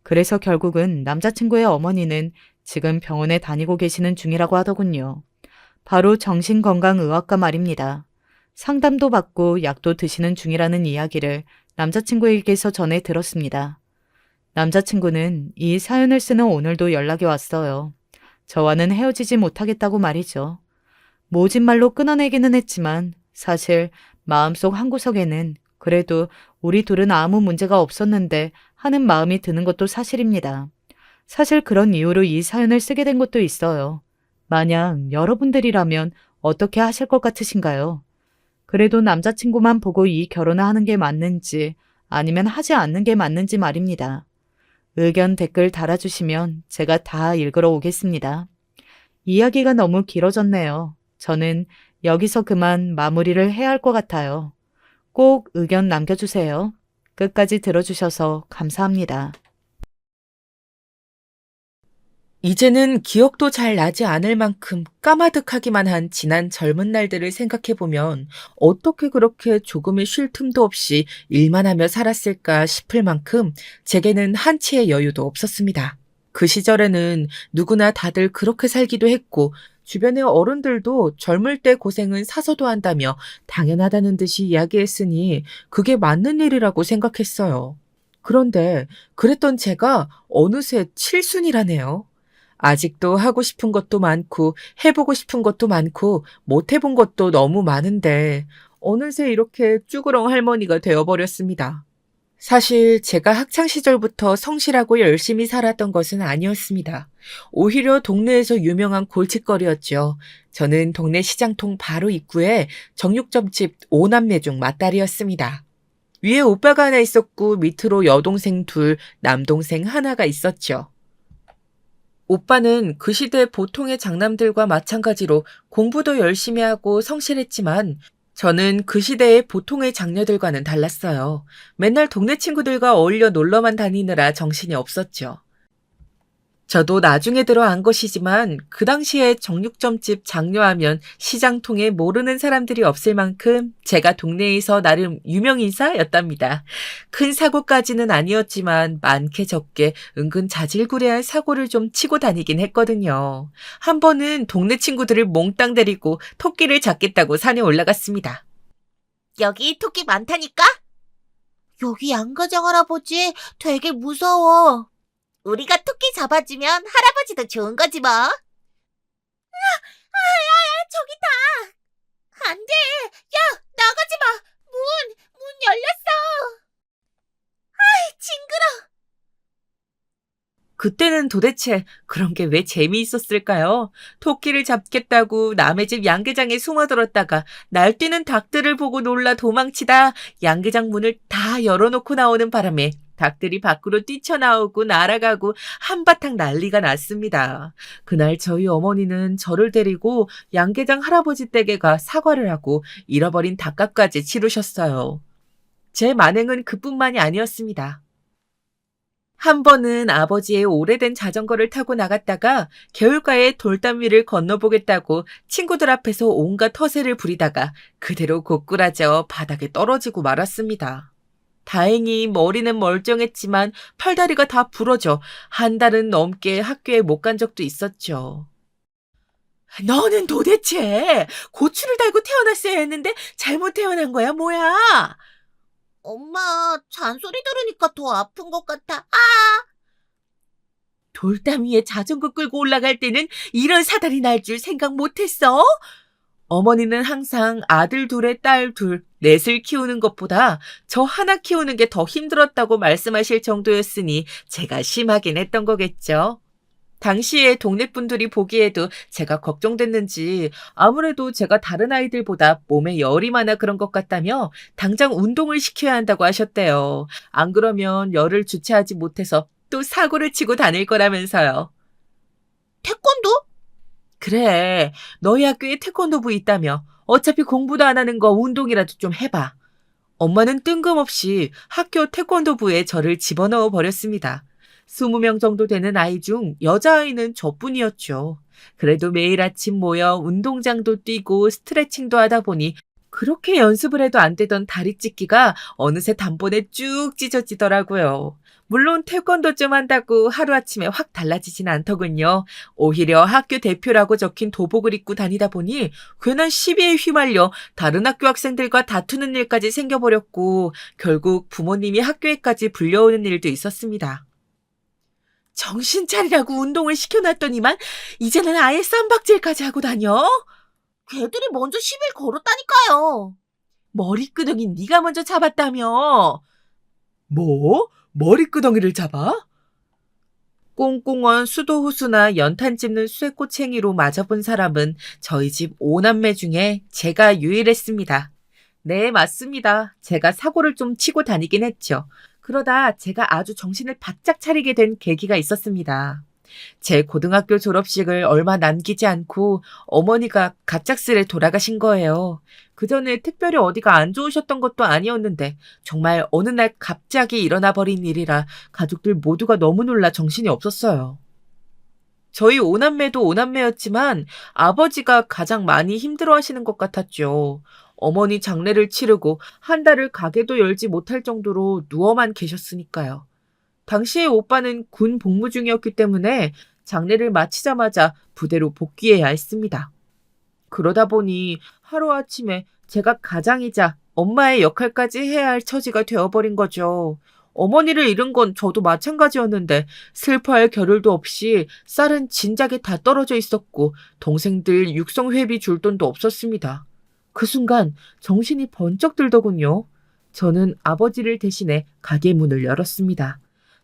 그래서 결국은 남자친구의 어머니는 지금 병원에 다니고 계시는 중이라고 하더군요. 바로 정신건강의학과 말입니다. 상담도 받고 약도 드시는 중이라는 이야기를 남자친구에게서 전해 들었습니다. 남자친구는 이 사연을 쓰는 오늘도 연락이 왔어요. 저와는 헤어지지 못하겠다고 말이죠. 모진 말로 끊어내기는 했지만 사실 마음속 한구석에는 그래도 우리 둘은 아무 문제가 없었는데 하는 마음이 드는 것도 사실입니다. 사실 그런 이유로 이 사연을 쓰게 된 것도 있어요. 만약 여러분들이라면 어떻게 하실 것 같으신가요? 그래도 남자친구만 보고 이 결혼을 하는 게 맞는지 아니면 하지 않는 게 맞는지 말입니다. 의견 댓글 달아주시면 제가 다 읽으러 오겠습니다. 이야기가 너무 길어졌네요. 저는 여기서 그만 마무리를 해야 할 것 같아요. 꼭 의견 남겨주세요. 끝까지 들어주셔서 감사합니다. 이제는 기억도 잘 나지 않을 만큼 까마득하기만 한 지난 젊은 날들을 생각해보면 어떻게 그렇게 조금의 쉴 틈도 없이 일만 하며 살았을까 싶을 만큼 제게는 한치의 여유도 없었습니다. 그 시절에는 누구나 다들 그렇게 살기도 했고 주변의 어른들도 젊을 때 고생은 사서도 한다며 당연하다는 듯이 이야기했으니 그게 맞는 일이라고 생각했어요. 그런데 그랬던 제가 어느새 칠순이라네요. 아직도 하고 싶은 것도 많고 해보고 싶은 것도 많고 못 해본 것도 너무 많은데 어느새 이렇게 쭈그렁 할머니가 되어버렸습니다. 사실 제가 학창 시절부터 성실하고 열심히 살았던 것은 아니었습니다. 오히려 동네에서 유명한 골칫거리였죠. 저는 동네 시장통 바로 입구에 정육점집 5남매 중 맏딸이었습니다. 위에 오빠가 하나 있었고 밑으로 여동생 둘, 남동생 하나가 있었죠. 오빠는 그 시대 보통의 장남들과 마찬가지로 공부도 열심히 하고 성실했지만 저는 그 시대의 보통의 장녀들과는 달랐어요. 맨날 동네 친구들과 어울려 놀러만 다니느라 정신이 없었죠. 저도 나중에 들어 안 것이지만 그 당시에 정육점집 장녀하면 시장통에 모르는 사람들이 없을 만큼 제가 동네에서 나름 유명인사였답니다. 큰 사고까지는 아니었지만 많게 적게 은근 자질구레한 사고를 좀 치고 다니긴 했거든요. 한 번은 동네 친구들을 몽땅 데리고 토끼를 잡겠다고 산에 올라갔습니다. 여기 토끼 많다니까? 여기 양가장 할아버지 되게 무서워. 우리가 토끼 잡아주면 할아버지도 좋은 거지 뭐. 저기다. 안 돼. 야, 나가지 마. 문 열렸어. 징그러. 그때는 도대체 그런 게 왜 재미있었을까요? 토끼를 잡겠다고 남의 집 양계장에 숨어들었다가 날뛰는 닭들을 보고 놀라 도망치다 양계장 문을 다 열어놓고 나오는 바람에 닭들이 밖으로 뛰쳐나오고 날아가고 한바탕 난리가 났습니다. 그날 저희 어머니는 저를 데리고 양계장 할아버지 댁에 가 사과를 하고 잃어버린 닭값까지 치르셨어요. 제 만행은 그뿐만이 아니었습니다. 한 번은 아버지의 오래된 자전거를 타고 나갔다가 개울가에 돌담 위를 건너보겠다고 친구들 앞에서 온갖 허세를 부리다가 그대로 고꾸라져 바닥에 떨어지고 말았습니다. 다행히 머리는 멀쩡했지만 팔다리가 다 부러져 한 달은 넘게 학교에 못 간 적도 있었죠. 너는 도대체 고추를 달고 태어났어야 했는데 잘못 태어난 거야, 뭐야? 엄마, 잔소리 들으니까 더 아픈 것 같아. 돌담 위에 자전거 끌고 올라갈 때는 이런 사달이 날 줄 생각 못했어? 어머니는 항상 아들 둘에 딸 둘, 넷을 키우는 것보다 저 하나 키우는 게 더 힘들었다고 말씀하실 정도였으니 제가 심하긴 했던 거겠죠. 당시에 동네 분들이 보기에도 제가 걱정됐는지 아무래도 제가 다른 아이들보다 몸에 열이 많아 그런 것 같다며 당장 운동을 시켜야 한다고 하셨대요. 안 그러면 열을 주체하지 못해서 또 사고를 치고 다닐 거라면서요. 태권도? 그래, 너희 학교에 태권도부 있다며. 어차피 공부도 안 하는 거 운동이라도 좀 해봐. 엄마는 뜬금없이 학교 태권도부에 저를 집어넣어 버렸습니다. 20명 정도 되는 아이 중 여자아이는 저뿐이었죠. 그래도 매일 아침 모여 운동장도 뛰고 스트레칭도 하다 보니 그렇게 연습을 해도 안 되던 다리 찢기가 어느새 단번에 쭉 찢어지더라고요. 물론 태권도 좀 한다고 하루아침에 확 달라지진 않더군요. 오히려 학교 대표라고 적힌 도복을 입고 다니다 보니 괜한 시비에 휘말려 다른 학교 학생들과 다투는 일까지 생겨버렸고 결국 부모님이 학교에까지 불려오는 일도 있었습니다. 정신 차리라고 운동을 시켜놨더니만 이제는 아예 쌈박질까지 하고 다녀? 걔들이 먼저 시비를 걸었다니까요. 머리끄덩이 네가 먼저 잡았다며. 뭐? 머리끄덩이를 잡아? 꽁꽁언 수도후수나 연탄 찝는 쇠꼬챙이로 맞아본 사람은 저희 집 5남매 중에 제가 유일했습니다. 네, 맞습니다. 제가 사고를 좀 치고 다니긴 했죠. 그러다 제가 아주 정신을 바짝 차리게 된 계기가 있었습니다. 제 고등학교 졸업식을 얼마 남기지 않고 어머니가 갑작스레 돌아가신 거예요. 그 전에 특별히 어디가 안 좋으셨던 것도 아니었는데 정말 어느 날 갑자기 일어나 버린 일이라 가족들 모두가 너무 놀라 정신이 없었어요. 저희 오남매도 오남매였지만 아버지가 가장 많이 힘들어하시는 것 같았죠. 어머니 장례를 치르고 한 달을 가게도 열지 못할 정도로 누워만 계셨으니까요. 당시에 오빠는 군 복무 중이었기 때문에 장례를 마치자마자 부대로 복귀해야 했습니다. 그러다 보니 하루아침에 제가 가장이자 엄마의 역할까지 해야 할 처지가 되어버린 거죠. 어머니를 잃은 건 저도 마찬가지였는데 슬퍼할 겨를도 없이 쌀은 진작에 다 떨어져 있었고 동생들 육성회비 줄 돈도 없었습니다. 그 순간 정신이 번쩍 들더군요. 저는 아버지를 대신해 가게 문을 열었습니다.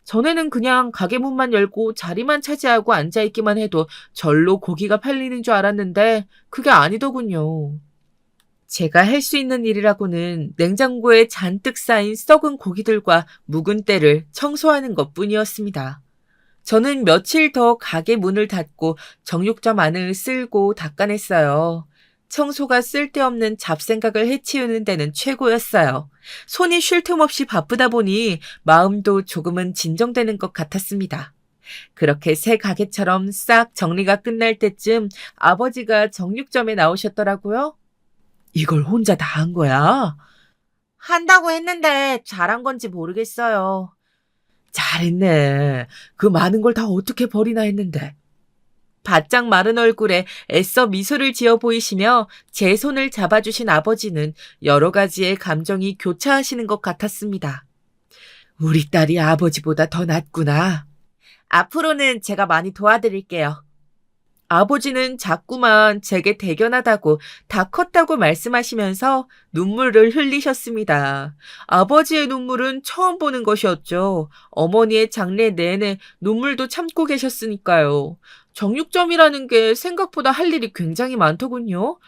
전에는 그냥 가게 문만 열고 자리만 차지하고 앉아있기만 해도 절로 고기가 팔리는 줄 알았는데 그게 아니더군요. 제가 할 수 있는 일이라고는 냉장고에 잔뜩 쌓인 썩은 고기들과 묵은 때를 청소하는 것뿐이었습니다. 저는 며칠 더 가게 문을 닫고 정육점 안을 쓸고 닦아냈어요. 청소가 쓸데없는 잡생각을 해치우는 데는 최고였어요. 손이 쉴 틈 없이 바쁘다 보니 마음도 조금은 진정되는 것 같았습니다. 그렇게 새 가게처럼 싹 정리가 끝날 때쯤 아버지가 정육점에 나오셨더라고요. 이걸 혼자 다 한 거야? 한다고 했는데 잘한 건지 모르겠어요. 잘했네. 그 많은 걸 다 어떻게 버리나 했는데. 바짝 마른 얼굴에 애써 미소를 지어 보이시며 제 손을 잡아주신 아버지는 여러 가지의 감정이 교차하시는 것 같았습니다. 우리 딸이 아버지보다 더 낫구나. 앞으로는 제가 많이 도와드릴게요. 아버지는 자꾸만 제게 대견하다고 다 컸다고 말씀하시면서 눈물을 흘리셨습니다. 아버지의 눈물은 처음 보는 것이었죠. 어머니의 장례 내내 눈물도 참고 계셨으니까요. 정육점이라는 게 생각보다 할 일이 굉장히 많더군요.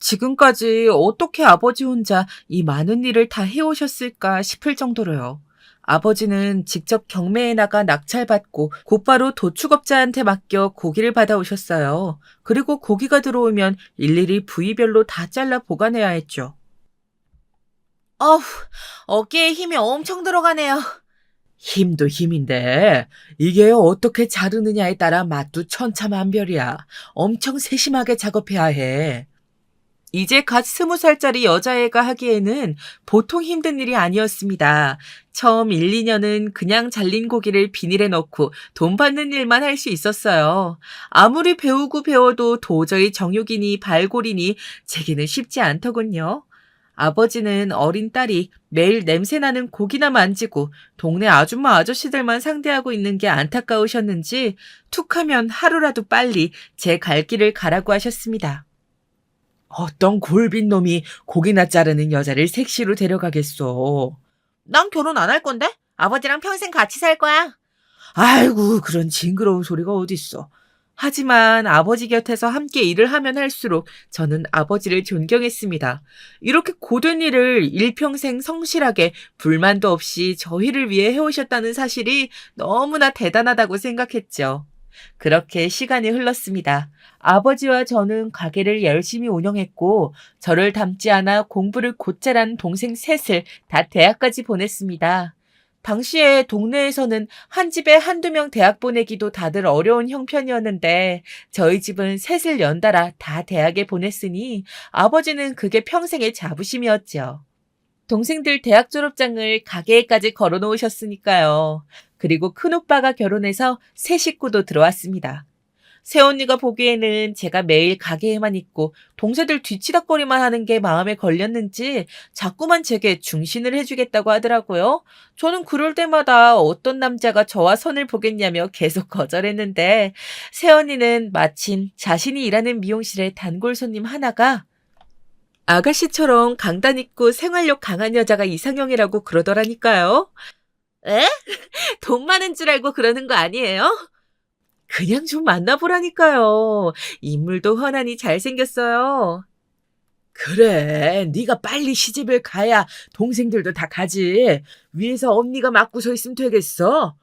지금까지 어떻게 아버지 혼자 이 많은 일을 다 해오셨을까 싶을 정도로요. 아버지는 직접 경매에 나가 낙찰받고 곧바로 도축업자한테 맡겨 고기를 받아오셨어요. 그리고 고기가 들어오면 일일이 부위별로 다 잘라 보관해야 했죠. 어우, 어깨에 힘이 엄청 들어가네요. 힘도 힘인데 이게 어떻게 자르느냐에 따라 맛도 천차만별이야. 엄청 세심하게 작업해야 해. 이제 갓 20살짜리 여자애가 하기에는 보통 힘든 일이 아니었습니다. 처음 1, 2년은 그냥 잘린 고기를 비닐에 넣고 돈 받는 일만 할 수 있었어요. 아무리 배우고 배워도 도저히 정육이니 발골이니 제게는 쉽지 않더군요. 아버지는 어린 딸이 매일 냄새나는 고기나 만지고 동네 아줌마 아저씨들만 상대하고 있는 게 안타까우셨는지 툭하면 하루라도 빨리 제 갈 길을 가라고 하셨습니다. 어떤 골빈 놈이 고기나 자르는 여자를 섹시로 데려가겠소. 난 결혼 안 할 건데? 아버지랑 평생 같이 살 거야. 아이고, 그런 징그러운 소리가 어딨어. 하지만 아버지 곁에서 함께 일을 하면 할수록 저는 아버지를 존경했습니다. 이렇게 고된 일을 일평생 성실하게 불만도 없이 저희를 위해 해오셨다는 사실이 너무나 대단하다고 생각했죠. 그렇게 시간이 흘렀습니다. 아버지와 저는 가게를 열심히 운영했고 저를 닮지 않아 공부를 곧잘한 동생 셋을 다 대학까지 보냈습니다. 당시에 동네에서는 한 집에 한두 명 대학 보내기도 다들 어려운 형편이었는데 저희 집은 셋을 연달아 다 대학에 보냈으니 아버지는 그게 평생의 자부심이었죠. 동생들 대학 졸업장을 가게에까지 걸어놓으셨으니까요. 그리고 큰오빠가 결혼해서 새 식구도 들어왔습니다. 새언니가 보기에는 제가 매일 가게에만 있고 동생들 뒤치다꺼리만 하는 게 마음에 걸렸는지 자꾸만 제게 중신을 해주겠다고 하더라고요. 저는 그럴 때마다 어떤 남자가 저와 선을 보겠냐며 계속 거절했는데 새언니는 마침 자신이 일하는 미용실에 단골 손님 하나가 아가씨처럼 강단 있고 생활력 강한 여자가 이상형이라고 그러더라니까요. 에? 돈 많은 줄 알고 그러는 거 아니에요? 그냥 좀 만나보라니까요. 인물도 훤하니 잘생겼어요. 그래, 네가 빨리 시집을 가야 동생들도 다 가지. 위에서 언니가 막고 서 있으면 되겠어.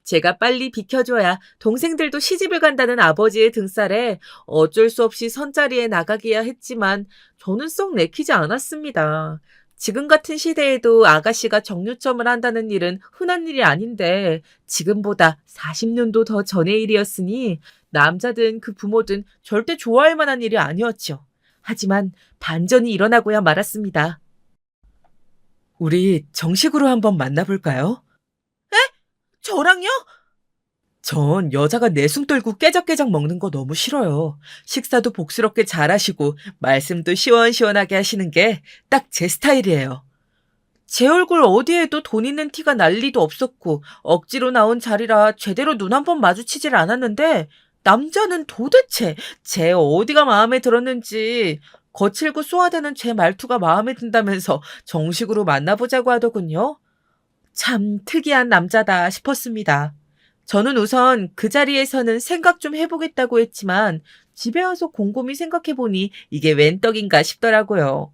제가 빨리 비켜줘야 동생들도 시집을 간다는 아버지의 등살에 어쩔 수 없이 선자리에 나가기야 했지만 저는 썩 내키지 않았습니다. 지금 같은 시대에도 아가씨가 정류점을 한다는 일은 흔한 일이 아닌데 지금보다 40년도 더 전의 일이었으니 남자든 그 부모든 절대 좋아할 만한 일이 아니었죠. 하지만 반전이 일어나고야 말았습니다. 우리 정식으로 한번 만나볼까요? 저랑요? 전 여자가 내숭 떨고 깨작깨작 먹는 거 너무 싫어요. 식사도 복스럽게 잘하시고 말씀도 시원시원하게 하시는 게 딱 제 스타일이에요. 제 얼굴 어디에도 돈 있는 티가 날 리도 없었고 억지로 나온 자리라 제대로 눈 한 번 마주치질 않았는데 남자는 도대체 제 어디가 마음에 들었는지 거칠고 쏘아대는 제 말투가 마음에 든다면서 정식으로 만나보자고 하더군요. 참 특이한 남자다 싶었습니다. 저는 우선 그 자리에서는 생각 좀 해보겠다고 했지만 집에 와서 곰곰이 생각해보니 이게 웬 떡인가 싶더라고요.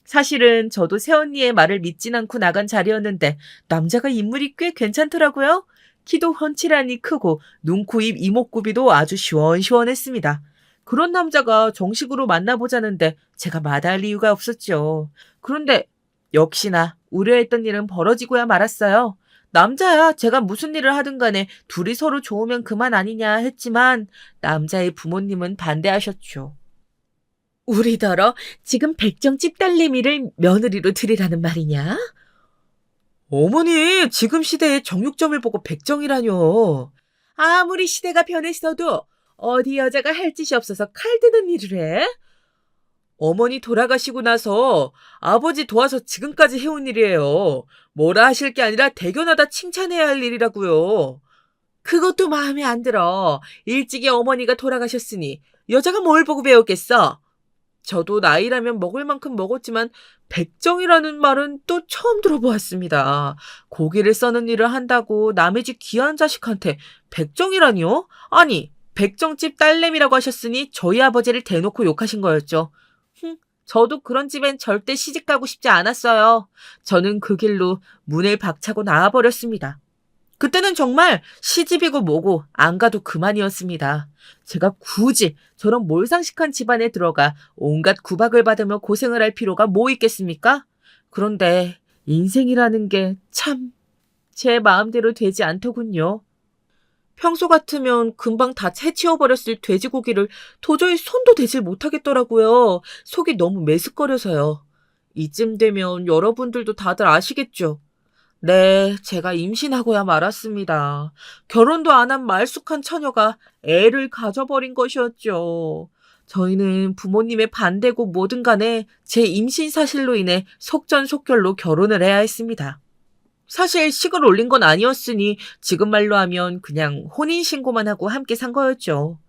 사실은 저도 새언니의 말을 믿진 않고 나간 자리였는데 남자가 인물이 꽤 괜찮더라고요. 키도 훤칠하니 크고 눈, 코, 입, 이목구비도 아주 시원시원했습니다. 그런 남자가 정식으로 만나보자는데 제가 마다할 이유가 없었죠. 그런데 역시나 우려했던 일은 벌어지고야 말았어요. 남자야 제가 무슨 일을 하든 간에 둘이 서로 좋으면 그만 아니냐 했지만 남자의 부모님은 반대하셨죠. 우리더러 지금 백정집 딸내미를 며느리로 들이라는 말이냐? 어머니, 지금 시대에 정육점을 보고 백정이라뇨. 아무리 시대가 변했어도 어디 여자가 할 짓이 없어서 칼 드는 일을 해? 어머니 돌아가시고 나서 아버지 도와서 지금까지 해온 일이에요. 뭐라 하실 게 아니라 대견하다 칭찬해야 할 일이라고요. 그것도 마음에 안 들어. 일찍이 어머니가 돌아가셨으니 여자가 뭘 보고 배웠겠어? 저도 나이라면 먹을 만큼 먹었지만 백정이라는 말은 또 처음 들어보았습니다. 고기를 써는 일을 한다고 남의 집 귀한 자식한테 백정이라니요? 아니, 백정집 딸내미라고 하셨으니 저희 아버지를 대놓고 욕하신 거였죠. 저도 그런 집엔 절대 시집 가고 싶지 않았어요. 저는 그 길로 문을 박차고 나와버렸습니다. 그때는 정말 시집이고 뭐고 안 가도 그만이었습니다. 제가 굳이 저런 몰상식한 집안에 들어가 온갖 구박을 받으며 고생을 할 필요가 뭐 있겠습니까? 그런데 인생이라는 게 참 제 마음대로 되지 않더군요. 평소 같으면 금방 다 해치워버렸을 돼지고기를 도저히 손도 대질 못하겠더라고요. 속이 너무 메스꺼려서요. 이쯤 되면 여러분들도 다들 아시겠죠? 네, 제가 임신하고야 말았습니다. 결혼도 안 한 말쑥한 처녀가 애를 가져버린 것이었죠. 저희는 부모님의 반대고 뭐든 간에 제 임신 사실로 인해 속전속결로 결혼을 해야 했습니다. 사실 식을 올린 건 아니었으니 지금 말로 하면 그냥 혼인신고만 하고 함께 산 거였죠.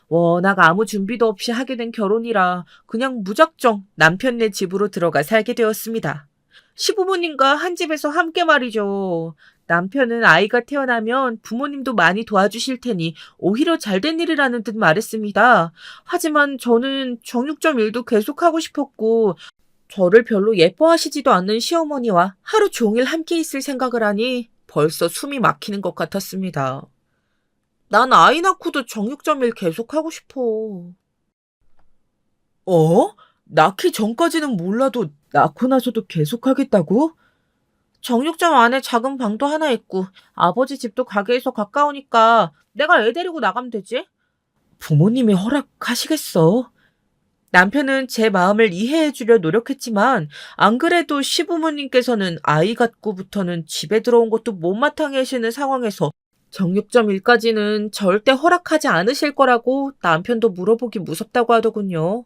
워낙 아무 준비도 없이 하게 된 결혼이라 그냥 무작정 남편네 집으로 들어가 살게 되었습니다. 시부모님과 한 집에서 함께 말이죠. 남편은 아이가 태어나면 부모님도 많이 도와주실 테니 오히려 잘된 일이라는 듯 말했습니다. 하지만 저는 정육점 일도 계속하고 싶었고 저를 별로 예뻐하시지도 않는 시어머니와 하루 종일 함께 있을 생각을 하니 벌써 숨이 막히는 것 같았습니다. 난 아이 낳고도 정육점 일 계속하고 싶어. 낳기 전까지는 몰라도 낳고 나서도 계속하겠다고? 정육점 안에 작은 방도 하나 있고 아버지 집도 가게에서 가까우니까 내가 애 데리고 나가면 되지? 부모님이 허락하시겠어? 남편은 제 마음을 이해해 주려 노력했지만 안 그래도 시부모님께서는 아이 갖고부터는 집에 들어온 것도 못마땅해 하시는 상황에서 정육점 일까지는 절대 허락하지 않으실 거라고 남편도 물어보기 무섭다고 하더군요.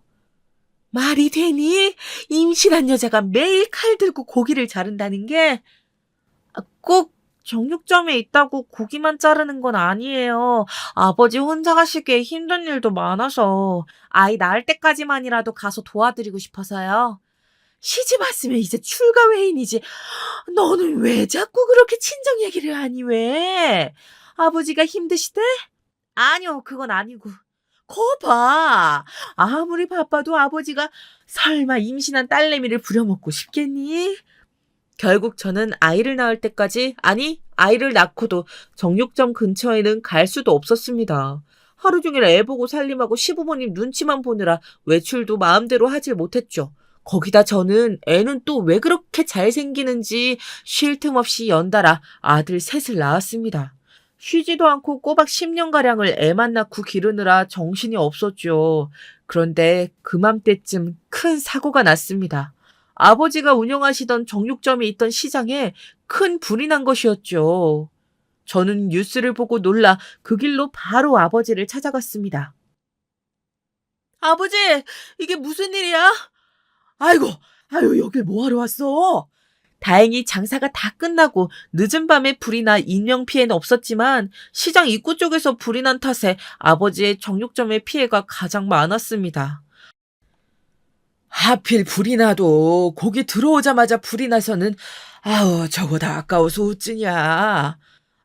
말이 되니? 임신한 여자가 매일 칼 들고 고기를 자른다는 게 꼭 정육점에 있다고 고기만 자르는 건 아니에요. 아버지 혼자 하시기에 힘든 일도 많아서 아이 낳을 때까지만이라도 가서 도와드리고 싶어서요. 시집 왔으면 이제 출가 외인이지. 너는 왜 자꾸 그렇게 친정 얘기를 하니 왜? 아버지가 힘드시대? 아니요, 그건 아니고. 거 봐. 아무리 바빠도 아버지가 설마 임신한 딸내미를 부려먹고 싶겠니? 결국 저는 아이를 낳을 때까지, 아니, 아이를 낳고도 정육점 근처에는 갈 수도 없었습니다. 하루 종일 애 보고 살림하고 시부모님 눈치만 보느라 외출도 마음대로 하질 못했죠. 거기다 저는 애는 또 왜 그렇게 잘생기는지 쉴 틈 없이 연달아 아들 셋을 낳았습니다. 쉬지도 않고 꼬박 10년가량을 애만 낳고 기르느라 정신이 없었죠. 그런데 그맘때쯤 큰 사고가 났습니다. 아버지가 운영하시던 정육점이 있던 시장에 큰 불이 난 것이었죠. 저는 뉴스를 보고 놀라 그 길로 바로 아버지를 찾아갔습니다. 아버지, 이게 무슨 일이야? 아이고, 여길 뭐하러 왔어? 다행히 장사가 다 끝나고 늦은 밤에 불이 나 인명피해는 없었지만 시장 입구 쪽에서 불이 난 탓에 아버지의 정육점의 피해가 가장 많았습니다. 하필 불이 나도 고기 들어오자마자 불이 나서는 저거 다 아까워서 어쩌냐.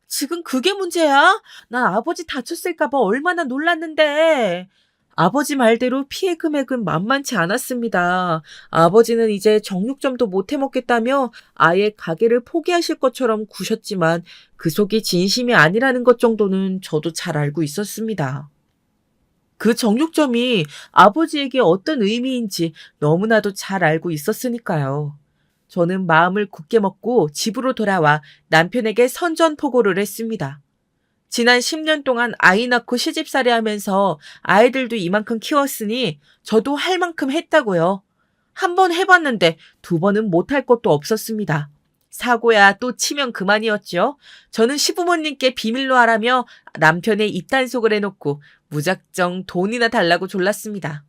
지금 그게 문제야? 난 아버지 다쳤을까봐 얼마나 놀랐는데. 아버지 말대로 피해 금액은 만만치 않았습니다. 아버지는 이제 정육점도 못 해먹겠다며 아예 가게를 포기하실 것처럼 구셨지만 그 속이 진심이 아니라는 것 정도는 저도 잘 알고 있었습니다. 그 정육점이 아버지에게 어떤 의미인지 너무나도 잘 알고 있었으니까요. 저는 마음을 굳게 먹고 집으로 돌아와 남편에게 선전포고를 했습니다. 지난 10년 동안 아이 낳고 시집살이 하면서 아이들도 이만큼 키웠으니 저도 할 만큼 했다고요. 한 번 해봤는데 두 번은 못할 것도 없었습니다. 사고야 또 치면 그만이었죠. 저는 시부모님께 비밀로 하라며 남편의 입단속을 해놓고 무작정 돈이나 달라고 졸랐습니다.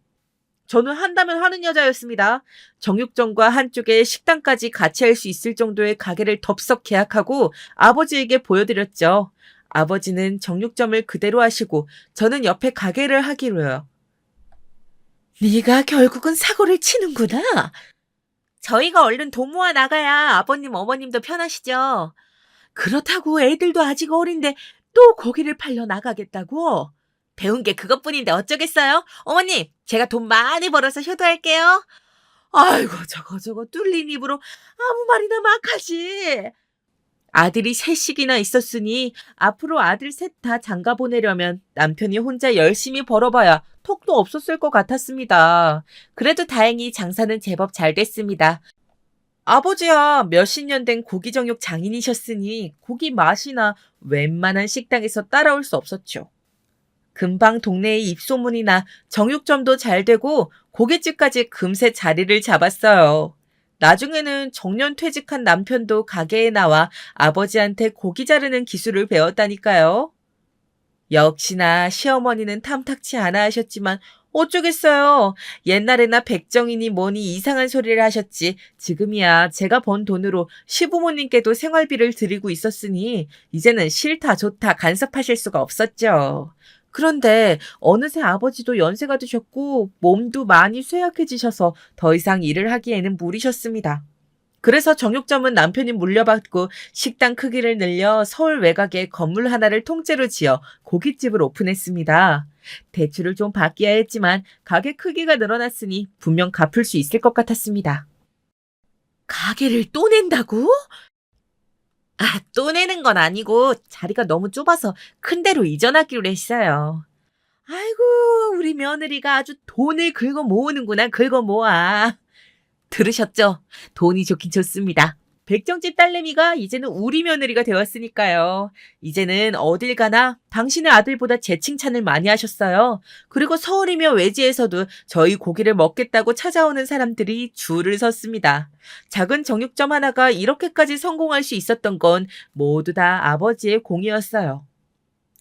저는 한다면 하는 여자였습니다. 정육점과 한쪽에 식당까지 같이 할 수 있을 정도의 가게를 덥석 계약하고 아버지에게 보여드렸죠. 아버지는 정육점을 그대로 하시고 저는 옆에 가게를 하기로요. 네가 결국은 사고를 치는구나. 저희가 얼른 돈 모아 나가야 아버님 어머님도 편하시죠. 그렇다고 애들도 아직 어린데 또 고기를 팔려 나가겠다고? 배운 게 그것뿐인데 어쩌겠어요? 어머님, 제가 돈 많이 벌어서 효도할게요. 아이고, 저거 뚫린 입으로 아무 말이나 막 하지. 아들이 셋씩이나 있었으니 앞으로 아들 셋 다 장가 보내려면 남편이 혼자 열심히 벌어봐야 턱도 없었을 것 같았습니다. 그래도 다행히 장사는 제법 잘 됐습니다. 아버지야 몇십 년 된 고기 정육 장인이셨으니 고기 맛이나 웬만한 식당에서 따라올 수 없었죠. 금방 동네에 입소문이 나 정육점도 잘 되고 고깃집까지 금세 자리를 잡았어요. 나중에는 정년 퇴직한 남편도 가게에 나와 아버지한테 고기 자르는 기술을 배웠다니까요. 역시나 시어머니는 탐탁치 않아 하셨지만 어쩌겠어요. 옛날에나 백정이니 뭐니 이상한 소리를 하셨지. 지금이야 제가 번 돈으로 시부모님께도 생활비를 드리고 있었으니 이제는 싫다 좋다 간섭하실 수가 없었죠. 그런데 어느새 아버지도 연세가 드셨고 몸도 많이 쇠약해지셔서 더 이상 일을 하기에는 무리셨습니다. 그래서 정육점은 남편이 물려받고 식당 크기를 늘려 서울 외곽에 건물 하나를 통째로 지어 고깃집을 오픈했습니다. 대출을 좀 받기야 했지만 가게 크기가 늘어났으니 분명 갚을 수 있을 것 같았습니다. 가게를 또 낸다고? 또 내는 건 아니고 자리가 너무 좁아서 큰 데로 이전하기로 했어요. 아이고, 우리 며느리가 아주 돈을 긁어 모으는구나, 긁어 모아. 들으셨죠? 돈이 좋긴 좋습니다. 백정집 딸내미가 이제는 우리 며느리가 되었으니까요. 이제는 어딜 가나 당신의 아들보다 제 칭찬을 많이 하셨어요. 그리고 서울이며 외지에서도 저희 고기를 먹겠다고 찾아오는 사람들이 줄을 섰습니다. 작은 정육점 하나가 이렇게까지 성공할 수 있었던 건 모두 다 아버지의 공이었어요.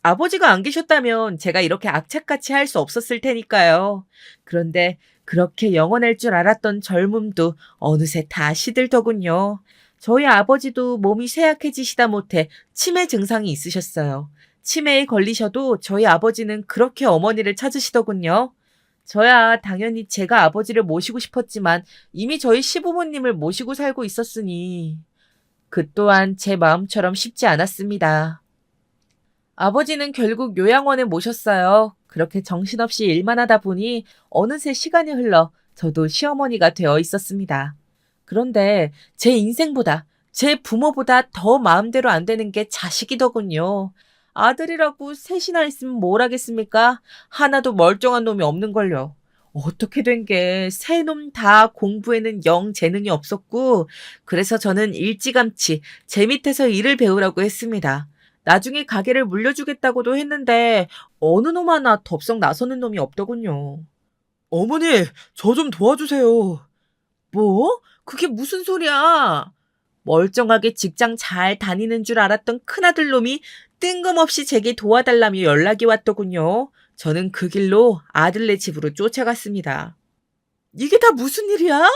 아버지가 안 계셨다면 제가 이렇게 악착같이 할 수 없었을 테니까요. 그런데 그렇게 영원할 줄 알았던 젊음도 어느새 다 시들더군요. 저희 아버지도 몸이 쇠약해지시다 못해 치매 증상이 있으셨어요. 치매에 걸리셔도 저희 아버지는 그렇게 어머니를 찾으시더군요. 저야 당연히 제가 아버지를 모시고 싶었지만 이미 저희 시부모님을 모시고 살고 있었으니 그 또한 제 마음처럼 쉽지 않았습니다. 아버지는 결국 요양원에 모셨어요. 그렇게 정신없이 일만 하다 보니 어느새 시간이 흘러 저도 시어머니가 되어 있었습니다. 그런데 제 인생보다, 제 부모보다 더 마음대로 안 되는 게 자식이더군요. 아들이라고 셋이나 있으면 뭘 하겠습니까? 하나도 멀쩡한 놈이 없는걸요. 어떻게 된 게 세 놈 다 공부에는 영 재능이 없었고, 그래서 저는 일찌감치 제 밑에서 일을 배우라고 했습니다. 나중에 가게를 물려주겠다고도 했는데 어느 놈 하나 덥석 나서는 놈이 없더군요. 어머니, 저 좀 도와주세요. 뭐? 그게 무슨 소리야? 멀쩡하게 직장 잘 다니는 줄 알았던 큰아들 놈이 뜬금없이 제게 도와달라며 연락이 왔더군요. 저는 그 길로 아들네 집으로 쫓아갔습니다. 이게 다 무슨 일이야?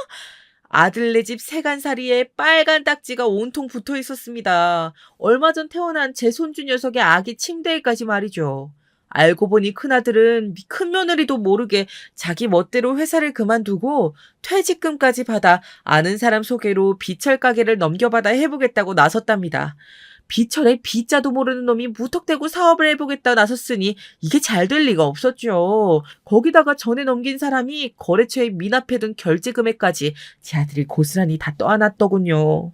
아들네 집 세간살이에 빨간 딱지가 온통 붙어 있었습니다. 얼마 전 태어난 제 손주 녀석의 아기 침대에까지 말이죠. 알고 보니 큰아들은 큰며느리도 모르게 자기 멋대로 회사를 그만두고 퇴직금까지 받아 아는 사람 소개로 비철 가게를 넘겨받아 해보겠다고 나섰답니다. 비철에 비자도 모르는 놈이 무턱대고 사업을 해보겠다 나섰으니 이게 잘 될 리가 없었죠. 거기다가 전에 넘긴 사람이 거래처에 미납해둔 결제 금액까지 제 아들이 고스란히 다 떠안았더군요.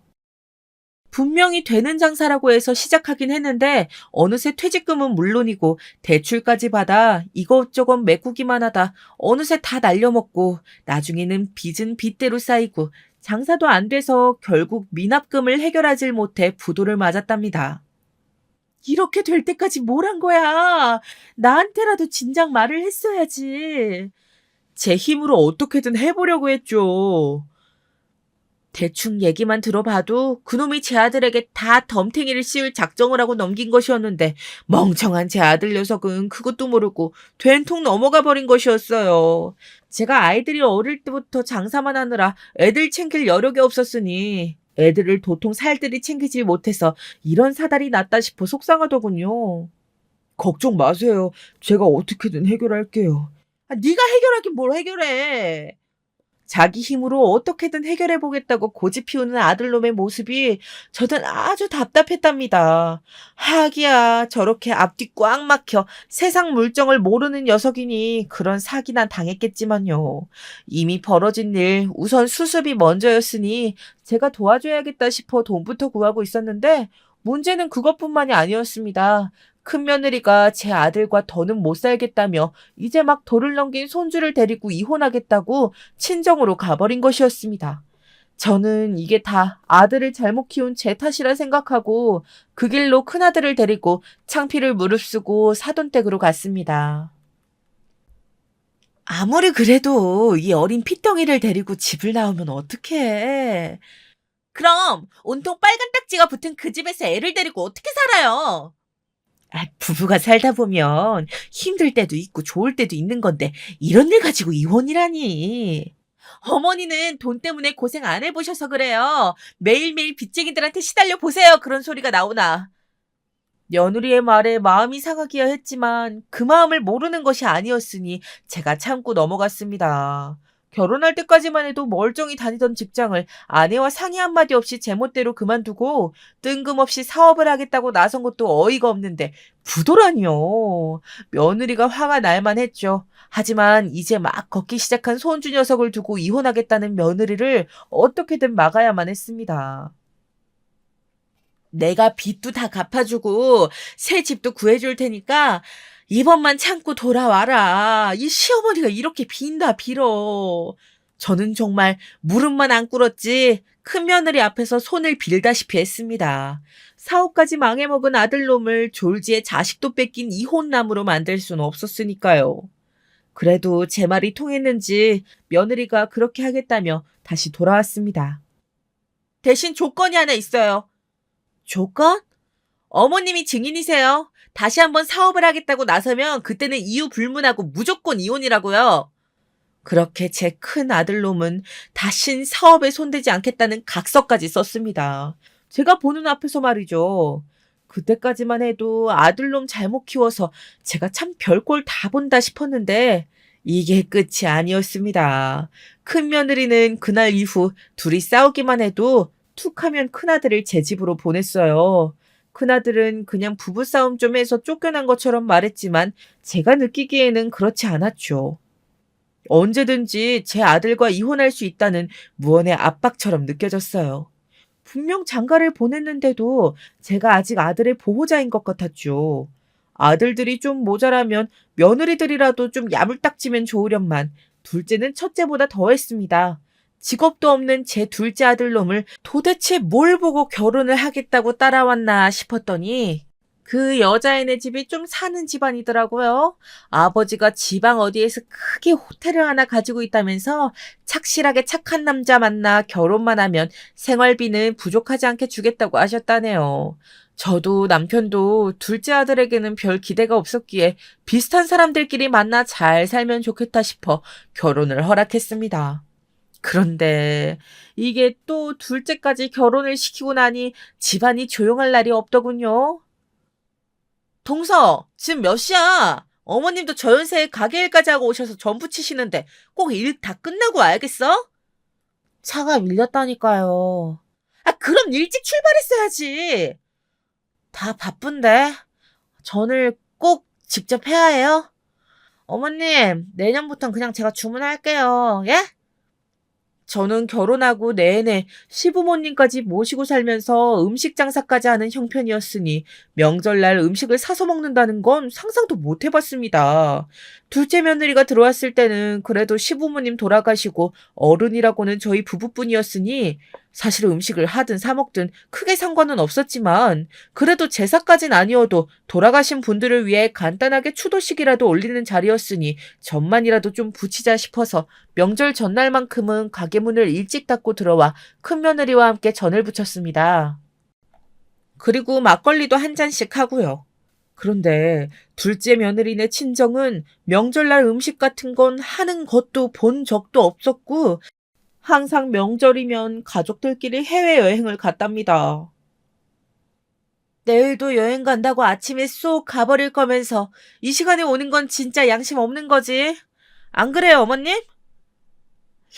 분명히 되는 장사라고 해서 시작하긴 했는데 어느새 퇴직금은 물론이고 대출까지 받아 이것저것 메꾸기만 하다 어느새 다 날려먹고 나중에는 빚은 빚대로 쌓이고 장사도 안 돼서 결국 미납금을 해결하질 못해 부도를 맞았답니다. 이렇게 될 때까지 뭘 한 거야? 나한테라도 진작 말을 했어야지. 제 힘으로 어떻게든 해보려고 했죠. 대충 얘기만 들어봐도 그놈이 제 아들에게 다 덤탱이를 씌울 작정을 하고 넘긴 것이었는데 멍청한 제 아들 녀석은 그것도 모르고 된통 넘어가 버린 것이었어요. 제가 아이들이 어릴 때부터 장사만 하느라 애들 챙길 여력이 없었으니 애들을 도통 살들이 챙기지 못해서 이런 사달이 났다 싶어 속상하더군요. 걱정 마세요. 제가 어떻게든 해결할게요. 네가 해결하긴 뭘 해결해. 자기 힘으로 어떻게든 해결해보겠다고 고집 피우는 아들놈의 모습이 저는 아주 답답했답니다. 하기야 저렇게 앞뒤 꽉 막혀 세상 물정을 모르는 녀석이니 그런 사기난 당했겠지만요. 이미 벌어진 일 우선 수습이 먼저였으니 제가 도와줘야겠다 싶어 돈부터 구하고 있었는데 문제는 그것뿐만이 아니었습니다. 큰며느리가 제 아들과 더는 못 살겠다며 이제 막 돌을 넘긴 손주를 데리고 이혼하겠다고 친정으로 가버린 것이었습니다. 저는 이게 다 아들을 잘못 키운 제 탓이라 생각하고 그 길로 큰아들을 데리고 창피를 무릅쓰고 사돈댁으로 갔습니다. 아무리 그래도 이 어린 핏덩이를 데리고 집을 나오면 어떡해. 그럼 온통 빨간 딱지가 붙은 그 집에서 애를 데리고 어떻게 살아요? 부부가 살다 보면 힘들 때도 있고 좋을 때도 있는 건데 이런 일 가지고 이혼이라니. 어머니는 돈 때문에 고생 안 해보셔서 그래요. 매일매일 빚쟁이들한테 시달려 보세요. 그런 소리가 나오나. 며느리의 말에 마음이 상하기야 했지만 그 마음을 모르는 것이 아니었으니 제가 참고 넘어갔습니다. 결혼할 때까지만 해도 멀쩡히 다니던 직장을 아내와 상의 한마디 없이 제멋대로 그만두고 뜬금없이 사업을 하겠다고 나선 것도 어이가 없는데 부도라니요. 며느리가 화가 날만 했죠. 하지만 이제 막 걷기 시작한 손주 녀석을 두고 이혼하겠다는 며느리를 어떻게든 막아야만 했습니다. 내가 빚도 다 갚아주고 새 집도 구해줄 테니까 이번만 참고 돌아와라. 이 시어머니가 이렇게 빈다 빌어. 저는 정말 무릎만 안 꿇었지 큰며느리 앞에서 손을 빌다시피 했습니다. 사업까지 망해먹은 아들놈을 졸지에 자식도 뺏긴 이혼남으로 만들 수는 없었으니까요. 그래도 제 말이 통했는지 며느리가 그렇게 하겠다며 다시 돌아왔습니다. 대신 조건이 하나 있어요. 조건? 어머님이 증인이세요. 다시 한번 사업을 하겠다고 나서면 그때는 이유 불문하고 무조건 이혼이라고요. 그렇게 제 큰 아들놈은 다신 사업에 손대지 않겠다는 각서까지 썼습니다. 제가 보는 앞에서 말이죠. 그때까지만 해도 아들놈 잘못 키워서 제가 참 별꼴 다 본다 싶었는데 이게 끝이 아니었습니다. 큰 며느리는 그날 이후 둘이 싸우기만 해도 툭하면 큰아들을 제 집으로 보냈어요. 큰아들은 그냥 부부싸움 좀 해서 쫓겨난 것처럼 말했지만 제가 느끼기에는 그렇지 않았죠. 언제든지 제 아들과 이혼할 수 있다는 무언의 압박처럼 느껴졌어요. 분명 장가를 보냈는데도 제가 아직 아들의 보호자인 것 같았죠. 아들들이 좀 모자라면 며느리들이라도 좀 야물딱지면 좋으련만 둘째는 첫째보다 더했습니다. 직업도 없는 제 둘째 아들놈을 도대체 뭘 보고 결혼을 하겠다고 따라왔나 싶었더니 그 여자애네 집이 좀 사는 집안이더라고요. 아버지가 지방 어디에서 크게 호텔을 하나 가지고 있다면서 착실하게 착한 남자 만나 결혼만 하면 생활비는 부족하지 않게 주겠다고 하셨다네요. 저도 남편도 둘째 아들에게는 별 기대가 없었기에 비슷한 사람들끼리 만나 잘 살면 좋겠다 싶어 결혼을 허락했습니다. 그런데 이게 또 둘째까지 결혼을 시키고 나니 집안이 조용할 날이 없더군요. 동서, 지금 몇 시야? 어머님도 저 연세에 가게 일까지 하고 오셔서 전부 치시는데 꼭 일 다 끝나고 와야겠어? 차가 밀렸다니까요. 그럼 일찍 출발했어야지. 다 바쁜데 전을 꼭 직접 해야 해요? 어머님, 내년부턴 그냥 제가 주문할게요. 예? 저는 결혼하고 내내 시부모님까지 모시고 살면서 음식 장사까지 하는 형편이었으니 명절날 음식을 사서 먹는다는 건 상상도 못 해봤습니다. 둘째 며느리가 들어왔을 때는 그래도 시부모님 돌아가시고 어른이라고는 저희 부부뿐이었으니 사실 음식을 하든 사 먹든 크게 상관은 없었지만 그래도 제사까진 아니어도 돌아가신 분들을 위해 간단하게 추도식이라도 올리는 자리였으니 전만이라도 좀 붙이자 싶어서 명절 전날만큼은 가게 문을 일찍 닫고 들어와 큰며느리와 함께 전을 부쳤습니다. 그리고 막걸리도 한 잔씩 하고요. 그런데 둘째 며느리네 친정은 명절날 음식 같은 건 하는 것도 본 적도 없었고 항상 명절이면 가족들끼리 해외여행을 갔답니다. 내일도 여행 간다고 아침에 쏙 가버릴 거면서 이 시간에 오는 건 진짜 양심 없는 거지. 안 그래요, 어머님?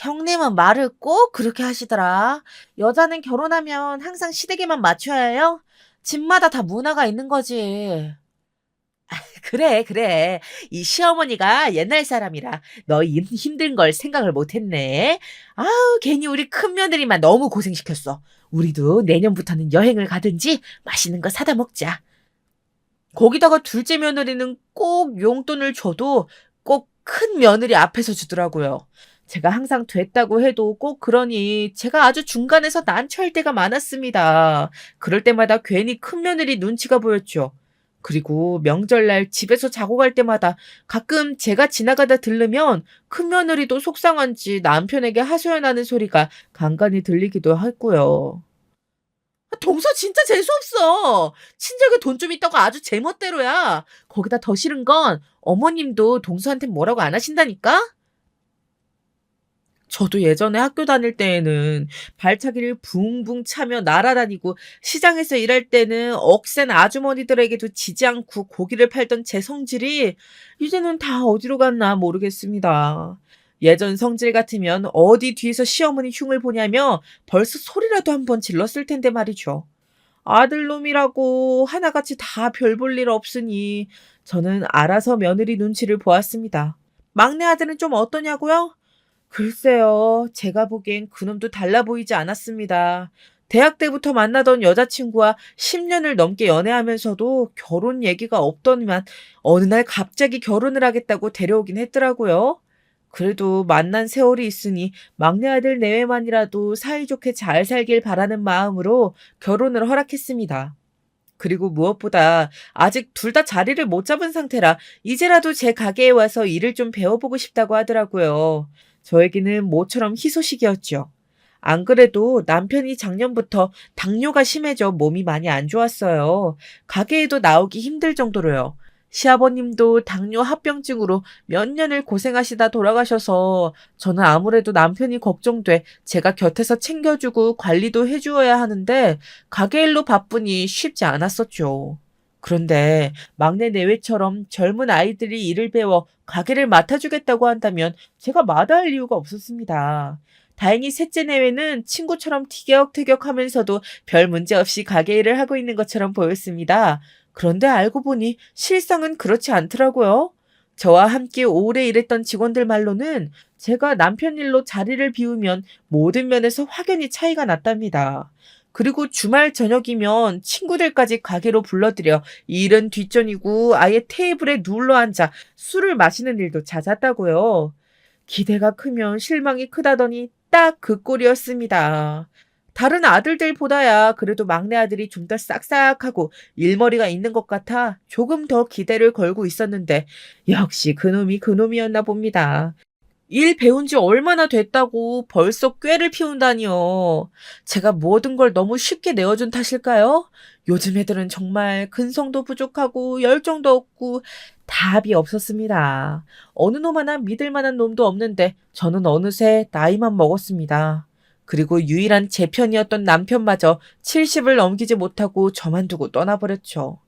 형님은 말을 꼭 그렇게 하시더라. 여자는 결혼하면 항상 시댁에만 맞춰야 해요? 집마다 다 문화가 있는 거지. 그래, 그래. 이 시어머니가 옛날 사람이라 너 힘든 걸 생각을 못 했네. 아우, 괜히 우리 큰 며느리만 너무 고생시켰어. 우리도 내년부터는 여행을 가든지 맛있는 거 사다 먹자. 거기다가 둘째 며느리는 꼭 용돈을 줘도 꼭 큰 며느리 앞에서 주더라고요. 제가 항상 됐다고 해도 꼭 그러니 제가 아주 중간에서 난처할 때가 많았습니다. 그럴 때마다 괜히 큰 며느리 눈치가 보였죠. 그리고 명절날 집에서 자고 갈 때마다 가끔 제가 지나가다 들르면 큰 며느리도 속상한지 남편에게 하소연하는 소리가 간간히 들리기도 했고요. 동서 진짜 재수없어. 친정에 돈 좀 있다고 아주 제멋대로야. 거기다 더 싫은 건 어머님도 동서한테 뭐라고 안 하신다니까? 저도 예전에 학교 다닐 때에는 발차기를 붕붕 차며 날아다니고 시장에서 일할 때는 억센 아주머니들에게도 지지 않고 고기를 팔던 제 성질이 이제는 다 어디로 갔나 모르겠습니다. 예전 성질 같으면 어디 뒤에서 시어머니 흉을 보냐며 벌써 소리라도 한번 질렀을 텐데 말이죠. 아들놈이라고 하나같이 다 별 볼 일 없으니 저는 알아서 며느리 눈치를 보았습니다. 막내 아들은 좀 어떠냐고요? 글쎄요, 제가 보기엔 그놈도 달라 보이지 않았습니다. 대학 때부터 만나던 여자친구와 10년을 넘게 연애하면서도 결혼 얘기가 없더니만 어느 날 갑자기 결혼을 하겠다고 데려오긴 했더라고요. 그래도 만난 세월이 있으니 막내 아들 내외만이라도 사이좋게 잘 살길 바라는 마음으로 결혼을 허락했습니다. 그리고 무엇보다 아직 둘 다 자리를 못 잡은 상태라 이제라도 제 가게에 와서 일을 좀 배워보고 싶다고 하더라고요. 저에게는 모처럼 희소식이었죠. 안 그래도 남편이 작년부터 당뇨가 심해져 몸이 많이 안 좋았어요. 가게에도 나오기 힘들 정도로요. 시아버님도 당뇨 합병증으로 몇 년을 고생하시다 돌아가셔서 저는 아무래도 남편이 걱정돼 제가 곁에서 챙겨주고 관리도 해주어야 하는데 가게 일로 바쁘니 쉽지 않았었죠. 그런데 막내 내외처럼 젊은 아이들이 일을 배워 가게를 맡아주겠다고 한다면 제가 마다할 이유가 없었습니다. 다행히 셋째 내외는 친구처럼 티격태격하면서도 별 문제 없이 가게 일을 하고 있는 것처럼 보였습니다. 그런데 알고 보니 실상은 그렇지 않더라고요. 저와 함께 오래 일했던 직원들 말로는 제가 남편 일로 자리를 비우면 모든 면에서 확연히 차이가 났답니다. 그리고 주말 저녁이면 친구들까지 가게로 불러들여 일은 뒷전이고 아예 테이블에 눌러 앉아 술을 마시는 일도 잦았다고요. 기대가 크면 실망이 크다더니 딱 그 꼴이었습니다. 다른 아들들보다야 그래도 막내 아들이 좀 더 싹싹하고 일머리가 있는 것 같아 조금 더 기대를 걸고 있었는데 역시 그놈이 그놈이었나 봅니다. 일 배운 지 얼마나 됐다고 벌써 꾀를 피운다니요. 제가 모든 걸 너무 쉽게 내어준 탓일까요? 요즘 애들은 정말 근성도 부족하고 열정도 없고 답이 없었습니다. 어느 놈 하나 믿을 만한 놈도 없는데 저는 어느새 나이만 먹었습니다. 그리고 유일한 제 편이었던 남편마저 70을 넘기지 못하고 저만 두고 떠나버렸죠.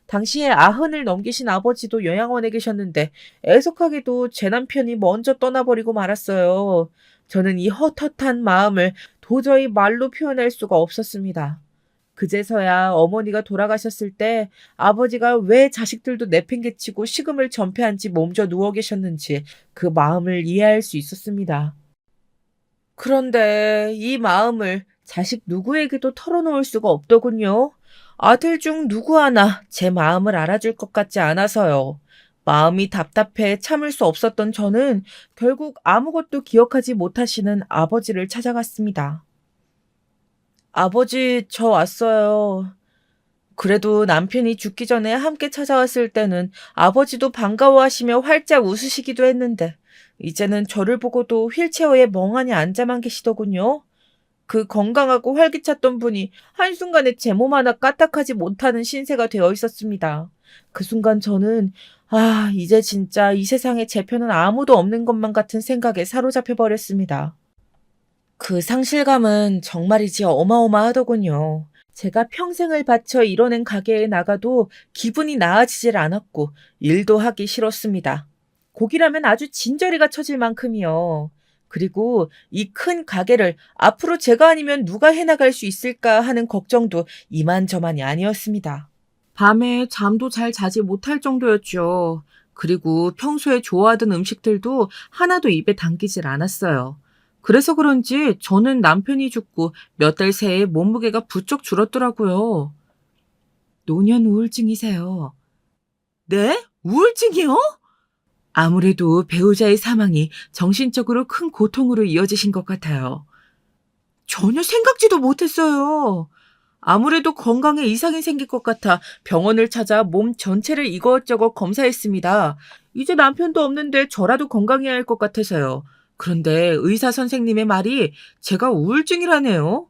당시에 90을 넘기신 아버지도 요양원에 계셨는데 애석하게도 제 남편이 먼저 떠나버리고 말았어요. 저는 이 헛헛한 마음을 도저히 말로 표현할 수가 없었습니다. 그제서야 어머니가 돌아가셨을 때 아버지가 왜 자식들도 내팽개치고 식음을 전폐한 지 몸져 누워 계셨는지 그 마음을 이해할 수 있었습니다. 그런데 이 마음을 자식 누구에게도 털어놓을 수가 없더군요. 아들 중 누구 하나 제 마음을 알아줄 것 같지 않아서요. 마음이 답답해 참을 수 없었던 저는 결국 아무것도 기억하지 못하시는 아버지를 찾아갔습니다. 아버지, 저 왔어요. 그래도 남편이 죽기 전에 함께 찾아왔을 때는 아버지도 반가워하시며 활짝 웃으시기도 했는데 이제는 저를 보고도 휠체어에 멍하니 앉아만 계시더군요. 그 건강하고 활기찼던 분이 한순간에 제 몸 하나 까딱하지 못하는 신세가 되어 있었습니다. 그 순간 저는 이제 진짜 이 세상에 제 편은 아무도 없는 것만 같은 생각에 사로잡혀 버렸습니다. 그 상실감은 정말이지 어마어마하더군요. 제가 평생을 바쳐 이뤄낸 가게에 나가도 기분이 나아지질 않았고 일도 하기 싫었습니다. 고기라면 아주 진저리가 쳐질 만큼이요. 그리고 이 큰 가게를 앞으로 제가 아니면 누가 해나갈 수 있을까 하는 걱정도 이만저만이 아니었습니다. 밤에 잠도 잘 자지 못할 정도였죠. 그리고 평소에 좋아하던 음식들도 하나도 입에 담기질 않았어요. 그래서 그런지 저는 남편이 죽고 몇 달 새에 몸무게가 부쩍 줄었더라고요. 노년 우울증이세요. 네? 우울증이요? 아무래도 배우자의 사망이 정신적으로 큰 고통으로 이어지신 것 같아요. 전혀 생각지도 못했어요. 아무래도 건강에 이상이 생길 것 같아 병원을 찾아 몸 전체를 이것저것 검사했습니다. 이제 남편도 없는데 저라도 건강해야 할 것 같아서요. 그런데 의사 선생님의 말이 제가 우울증이라네요.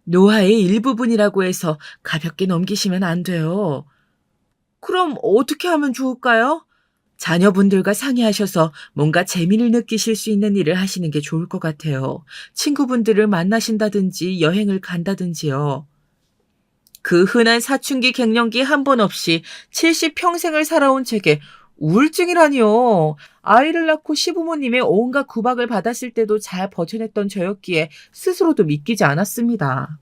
노화의 일부분이라고 해서 가볍게 넘기시면 안 돼요. 그럼 어떻게 하면 좋을까요? 자녀분들과 상의하셔서 뭔가 재미를 느끼실 수 있는 일을 하시는 게 좋을 것 같아요. 친구분들을 만나신다든지 여행을 간다든지요. 그 흔한 사춘기 갱년기 한 번 없이 70평생을 살아온 제게 우울증이라니요. 아이를 낳고 시부모님의 온갖 구박을 받았을 때도 잘 버텨냈던 저였기에 스스로도 믿기지 않았습니다.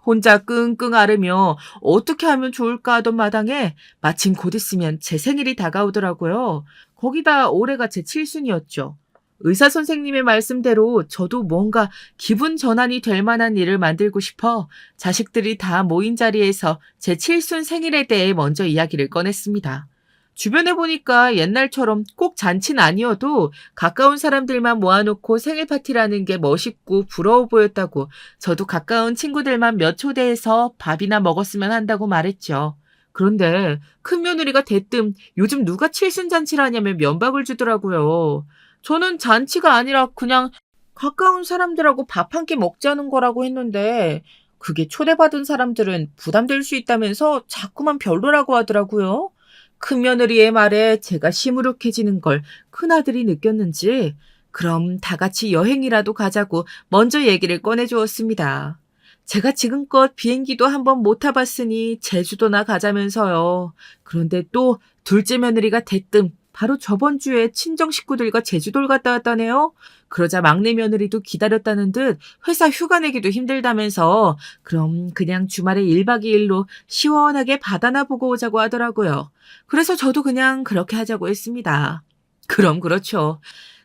혼자 끙끙 앓으며 어떻게 하면 좋을까 하던 마당에 마침 곧 있으면 제 생일이 다가오더라고요. 거기다 올해가 제 칠순이었죠. 의사 선생님의 말씀대로 저도 뭔가 기분 전환이 될 만한 일을 만들고 싶어 자식들이 다 모인 자리에서 제 칠순 생일에 대해 먼저 이야기를 꺼냈습니다. 주변에 보니까 옛날처럼 꼭 잔치는 아니어도 가까운 사람들만 모아놓고 생일 파티라는 게 멋있고 부러워 보였다고 저도 가까운 친구들만 몇 초대해서 밥이나 먹었으면 한다고 말했죠. 그런데 큰 며느리가 대뜸 요즘 누가 칠순잔치를 하냐며 면박을 주더라고요. 저는 잔치가 아니라 그냥 가까운 사람들하고 밥 한 끼 먹자는 거라고 했는데 그게 초대받은 사람들은 부담될 수 있다면서 자꾸만 별로라고 하더라고요. 큰며느리의 말에 제가 시무룩해지는 걸 큰아들이 느꼈는지 그럼 다 같이 여행이라도 가자고 먼저 얘기를 꺼내주었습니다. 제가 지금껏 비행기도 한번 못 타봤으니 제주도나 가자면서요. 그런데 또 둘째 며느리가 대뜸 바로 저번 주에 친정 식구들과 제주도를 갔다 왔다네요. 그러자 막내 며느리도 기다렸다는 듯 회사 휴가 내기도 힘들다면서 그럼 그냥 주말에 1박 2일로 시원하게 바다나 보고 오자고 하더라고요. 그래서 저도 그냥 그렇게 하자고 했습니다. 그럼 그렇죠.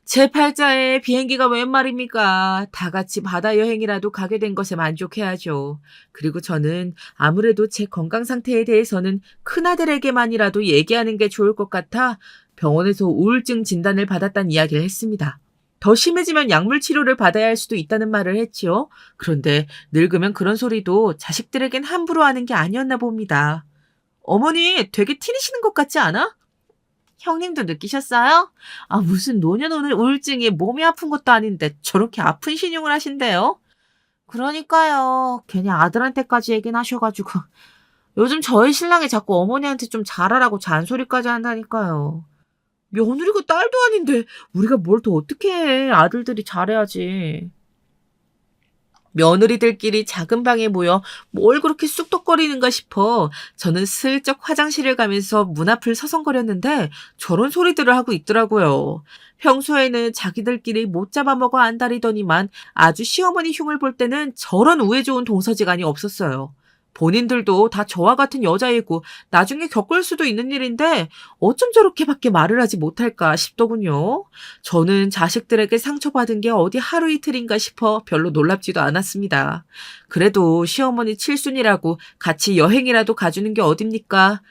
제 팔자에 비행기가 웬 말입니까? 다 같이 바다 여행이라도 가게 된 것에 만족해야죠. 그리고 저는 아무래도 제 건강 상태에 대해서는 큰아들에게만이라도 얘기하는 게 좋을 것 같아 병원에서 우울증 진단을 받았다는 이야기를 했습니다. 더 심해지면 약물 치료를 받아야 할 수도 있다는 말을 했지요. 그런데 늙으면 그런 소리도 자식들에겐 함부로 하는 게 아니었나 봅니다. 어머니 되게 티내시는 것 같지 않아? 형님도 느끼셨어요? 아, 무슨 노년 우울증이 몸이 아픈 것도 아닌데 저렇게 아픈 신용을 하신대요? 그러니까요. 괜히 아들한테까지 얘기는 하셔가지고. 요즘 저희 신랑이 자꾸 어머니한테 좀 잘하라고 잔소리까지 한다니까요. 며느리가 딸도 아닌데 우리가 뭘 더 어떻게 해. 아들들이 잘해야지. 며느리들끼리 작은 방에 모여 뭘 그렇게 쑥덕거리는가 싶어 저는 슬쩍 화장실을 가면서 문 앞을 서성거렸는데 저런 소리들을 하고 있더라고요. 평소에는 자기들끼리 못 잡아먹어 안달이더니만 아주 시어머니 흉을 볼 때는 저런 우애 좋은 동서지간이 없었어요. 본인들도 다 저와 같은 여자이고 나중에 겪을 수도 있는 일인데 어쩜 저렇게밖에 말을 하지 못할까 싶더군요. 저는 자식들에게 상처받은 게 어디 하루 이틀인가 싶어 별로 놀랍지도 않았습니다. 그래도 시어머니 칠순이라고 같이 여행이라도 가주는 게 어딥니까?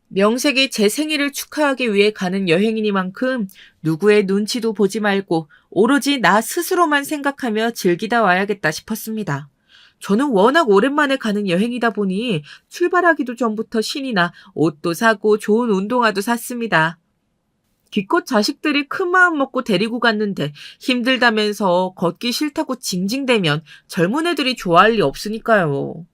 명색이 제 생일을 축하하기 위해 가는 여행이니만큼 누구의 눈치도 보지 말고 오로지 나 스스로만 생각하며 즐기다 와야겠다 싶었습니다. 저는 워낙 오랜만에 가는 여행이다 보니 출발하기도 전부터 신이 나 옷도 사고 좋은 운동화도 샀습니다. 기껏 자식들이 큰 마음 먹고 데리고 갔는데 힘들다면서 걷기 싫다고 징징대면 젊은 애들이 좋아할 리 없으니까요.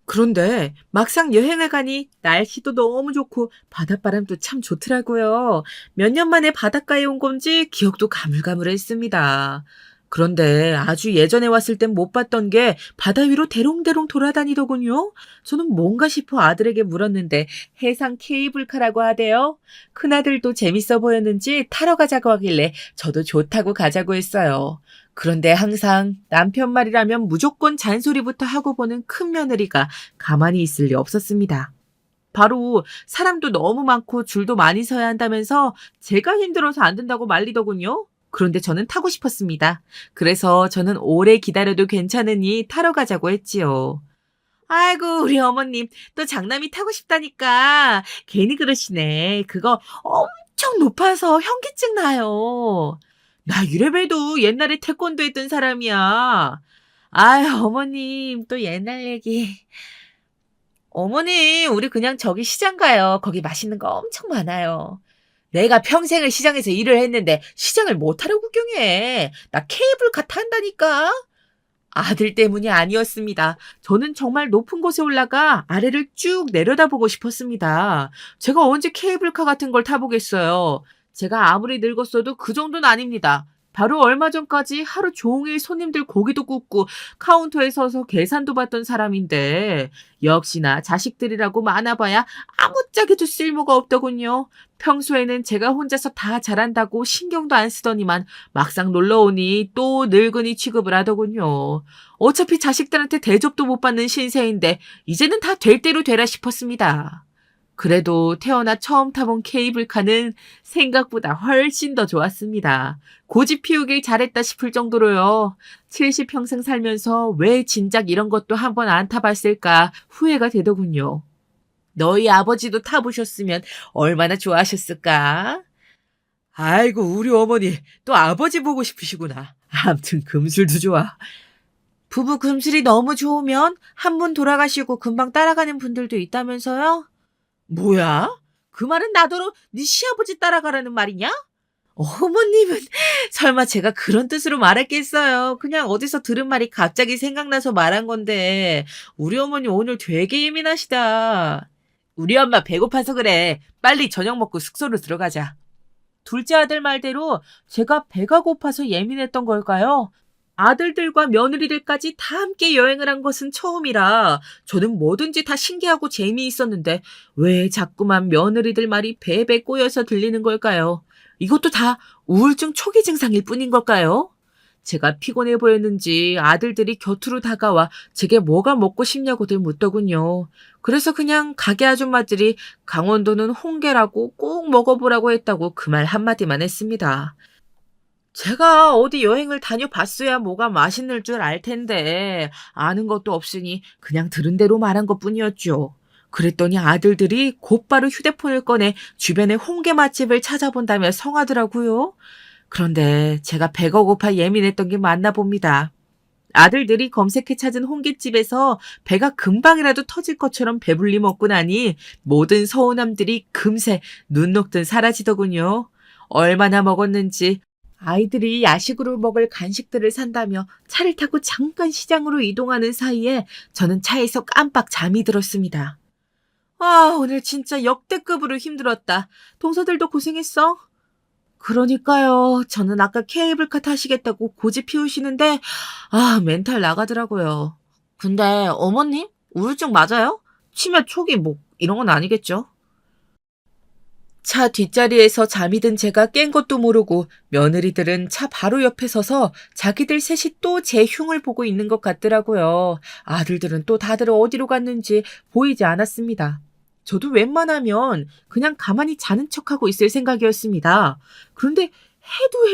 그런데 막상 여행을 가니 날씨도 너무 좋고 바닷바람도 참 좋더라고요. 몇 년 만에 바닷가에 온 건지 기억도 가물가물했습니다. 그런데 아주 예전에 왔을 땐 못 봤던 게 바다 위로 대롱대롱 돌아다니더군요. 저는 뭔가 싶어 아들에게 물었는데 해상 케이블카라고 하대요. 큰아들도 재밌어 보였는지 타러 가자고 하길래 저도 좋다고 가자고 했어요. 그런데 항상 남편 말이라면 무조건 잔소리부터 하고 보는 큰 며느리가 가만히 있을 리 없었습니다. 바로 사람도 너무 많고 줄도 많이 서야 한다면서 제가 힘들어서 안 된다고 말리더군요. 그런데 저는 타고 싶었습니다. 그래서 저는 오래 기다려도 괜찮으니 타러 가자고 했지요. 아이고, 우리 어머님, 또 장남이 타고 싶다니까. 괜히 그러시네. 그거 엄청 높아서 현기증 나요. 나 이래봬도 옛날에 태권도 했던 사람이야. 아유, 어머님, 또 옛날 얘기. 어머니, 우리 그냥 저기 시장 가요. 거기 맛있는 거 엄청 많아요. 내가 평생을 시장에서 일을 했는데 시장을 못하러 구경해. 나 케이블카 탄다니까. 아들 때문이 아니었습니다. 저는 정말 높은 곳에 올라가 아래를 쭉 내려다보고 싶었습니다. 제가 언제 케이블카 같은 걸 타보겠어요. 제가 아무리 늙었어도 그 정도는 아닙니다. 바로 얼마 전까지 하루 종일 손님들 고기도 굽고 카운터에 서서 계산도 받던 사람인데 역시나 자식들이라고 많아봐야 아무짝에도 쓸모가 없더군요. 평소에는 제가 혼자서 다 잘한다고 신경도 안 쓰더니만 막상 놀러오니 또 늙은이 취급을 하더군요. 어차피 자식들한테 대접도 못 받는 신세인데 이제는 다 될 대로 되라 싶었습니다. 그래도 태어나 처음 타본 케이블카는 생각보다 훨씬 더 좋았습니다. 고집 피우길 잘했다 싶을 정도로요. 70평생 살면서 왜 진작 이런 것도 한번 안 타봤을까 후회가 되더군요. 너희 아버지도 타보셨으면 얼마나 좋아하셨을까? 아이고, 우리 어머니 또 아버지 보고 싶으시구나. 암튼 금술도 좋아. 부부 금술이 너무 좋으면 한 분 돌아가시고 금방 따라가는 분들도 있다면서요? 뭐야? 그 말은 나더러 네 시아버지 따라가라는 말이냐? 어머님은 설마 제가 그런 뜻으로 말했겠어요. 그냥 어디서 들은 말이 갑자기 생각나서 말한 건데 우리 어머니 오늘 되게 예민하시다. 우리 엄마 배고파서 그래. 빨리 저녁 먹고 숙소로 들어가자. 둘째 아들 말대로 제가 배가 고파서 예민했던 걸까요? 아들들과 며느리들까지 다 함께 여행을 한 것은 처음이라 저는 뭐든지 다 신기하고 재미있었는데 왜 자꾸만 며느리들 말이 배에 꼬여서 들리는 걸까요? 이것도 다 우울증 초기 증상일 뿐인 걸까요? 제가 피곤해 보였는지 아들들이 곁으로 다가와 제게 뭐가 먹고 싶냐고들 묻더군요. 그래서 그냥 가게 아줌마들이 강원도는 홍게라고 꼭 먹어보라고 했다고 그 말 한마디만 했습니다. 제가 어디 여행을 다녀봤어야 뭐가 맛있는 줄 알 텐데 아는 것도 없으니 그냥 들은 대로 말한 것뿐이었죠. 그랬더니 아들들이 곧바로 휴대폰을 꺼내 주변의 홍게 맛집을 찾아본다며 성하더라고요. 그런데 제가 배가 고파 예민했던 게 맞나 봅니다. 아들들이 검색해 찾은 홍게집에서 배가 금방이라도 터질 것처럼 배불리 먹고 나니 모든 서운함들이 금세 눈 녹듯 사라지더군요. 얼마나 먹었는지 아이들이 야식으로 먹을 간식들을 산다며 차를 타고 잠깐 시장으로 이동하는 사이에 저는 차에서 깜빡 잠이 들었습니다. 아, 오늘 진짜 역대급으로 힘들었다. 동서들도 고생했어. 그러니까요. 저는 아까 케이블카 타시겠다고 고집 피우시는데 멘탈 나가더라고요. 근데 어머님? 우울증 맞아요? 치매 초기 뭐 이런 건 아니겠죠? 차 뒷자리에서 잠이 든 제가 깬 것도 모르고 며느리들은 차 바로 옆에 서서 자기들 셋이 또 제 흉을 보고 있는 것 같더라고요. 아들들은 또 다들 어디로 갔는지 보이지 않았습니다. 저도 웬만하면 그냥 가만히 자는 척하고 있을 생각이었습니다. 그런데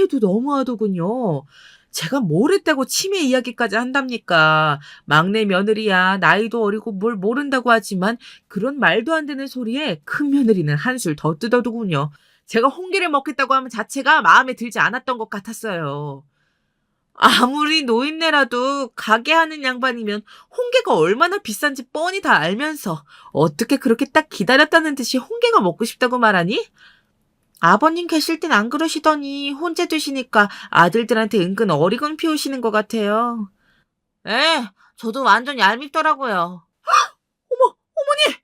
해도 너무하더군요. 제가 뭘 했다고 치매 이야기까지 한답니까? 막내 며느리야 나이도 어리고 뭘 모른다고 하지만 그런 말도 안 되는 소리에 큰 며느리는 한술 더 뜯어두군요. 제가 홍게를 먹겠다고 하면 자체가 마음에 들지 않았던 것 같았어요. 아무리 노인네라도 가게 하는 양반이면 홍게가 얼마나 비싼지 뻔히 다 알면서 어떻게 그렇게 딱 기다렸다는 듯이 홍게가 먹고 싶다고 말하니? 아버님 계실 땐 안 그러시더니 혼자 드시니까 아들들한테 은근 어리광 피우시는 것 같아요. 에, 저도 완전 얄밉더라고요. 어머, 어머니!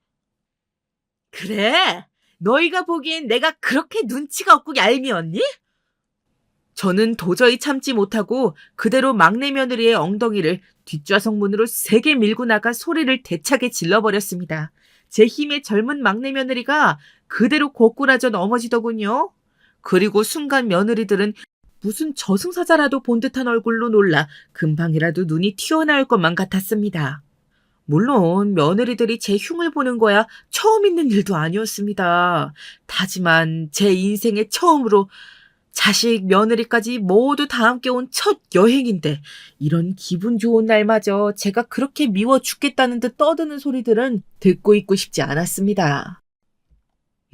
그래, 너희가 보기엔 내가 그렇게 눈치가 없고 얄미웠니? 저는 도저히 참지 못하고 그대로 막내 며느리의 엉덩이를 뒷좌석문으로 세게 밀고 나가 소리를 대차게 질러버렸습니다. 제 힘에 젊은 막내 며느리가 그대로 고꾸라져 넘어지더군요. 그리고 순간 며느리들은 무슨 저승사자라도 본 듯한 얼굴로 놀라 금방이라도 눈이 튀어나올 것만 같았습니다. 물론 며느리들이 제 흉을 보는 거야 처음 있는 일도 아니었습니다. 하지만 제 인생의 처음으로 자식, 며느리까지 모두 다 함께 온 첫 여행인데 이런 기분 좋은 날마저 제가 그렇게 미워 죽겠다는 듯 떠드는 소리들은 듣고 있고 싶지 않았습니다.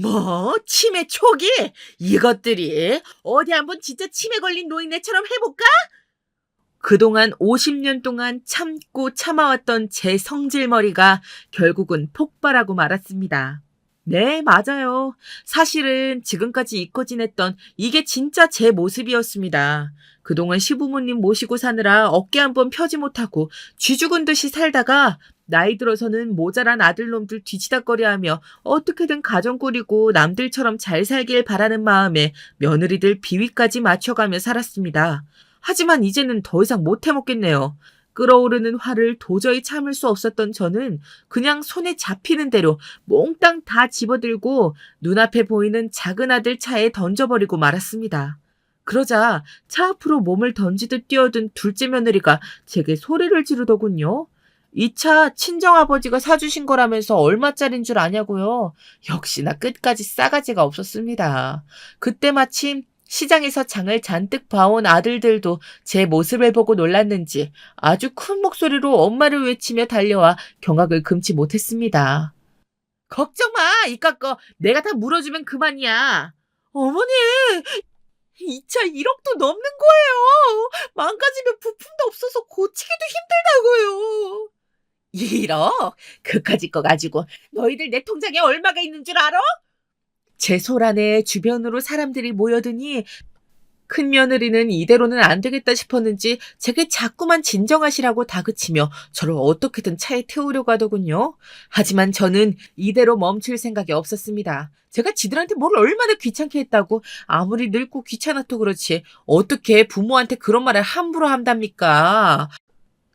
뭐? 치매 초기? 이것들이 어디 한번 진짜 치매 걸린 노인네처럼 해볼까? 그동안 50년 동안 참고 참아왔던 제 성질머리가 결국은 폭발하고 말았습니다. 네, 맞아요. 사실은 지금까지 잊고 지냈던 이게 진짜 제 모습이었습니다. 그동안 시부모님 모시고 사느라 어깨 한번 펴지 못하고 쥐 죽은 듯이 살다가 나이 들어서는 모자란 아들놈들 뒤치다꺼리하며 어떻게든 가정 꾸리고 남들처럼 잘 살길 바라는 마음에 며느리들 비위까지 맞춰가며 살았습니다. 하지만 이제는 더 이상 못 해먹겠네요. 끓어오르는 화를 도저히 참을 수 없었던 저는 그냥 손에 잡히는 대로 몽땅 다 집어들고 눈앞에 보이는 작은 아들 차에 던져버리고 말았습니다. 그러자 차 앞으로 몸을 던지듯 뛰어든 둘째 며느리가 제게 소리를 지르더군요. 이 차 친정아버지가 사주신 거라면서 얼마짜린 줄 아냐고요. 역시나 끝까지 싸가지가 없었습니다. 그때 마침 시장에서 장을 잔뜩 봐온 아들들도 제 모습을 보고 놀랐는지 아주 큰 목소리로 엄마를 외치며 달려와 경악을 금치 못했습니다. 걱정 마, 이깟 거 내가 다 물어주면 그만이야. 어머니, 이 차 1억도 넘는 거예요. 망가지면 부품도 없어서 고치기도 힘들다고요. 1억? 그까짓 거 가지고 너희들 내 통장에 얼마가 있는 줄 알아? 제 소란에 주변으로 사람들이 모여드니 큰 며느리는 이대로는 안 되겠다 싶었는지 제게 자꾸만 진정하시라고 다그치며 저를 어떻게든 차에 태우려고 하더군요. 하지만 저는 이대로 멈출 생각이 없었습니다. 제가 지들한테 뭘 얼마나 귀찮게 했다고 아무리 늙고 귀찮아도 그렇지 어떻게 부모한테 그런 말을 함부로 한답니까?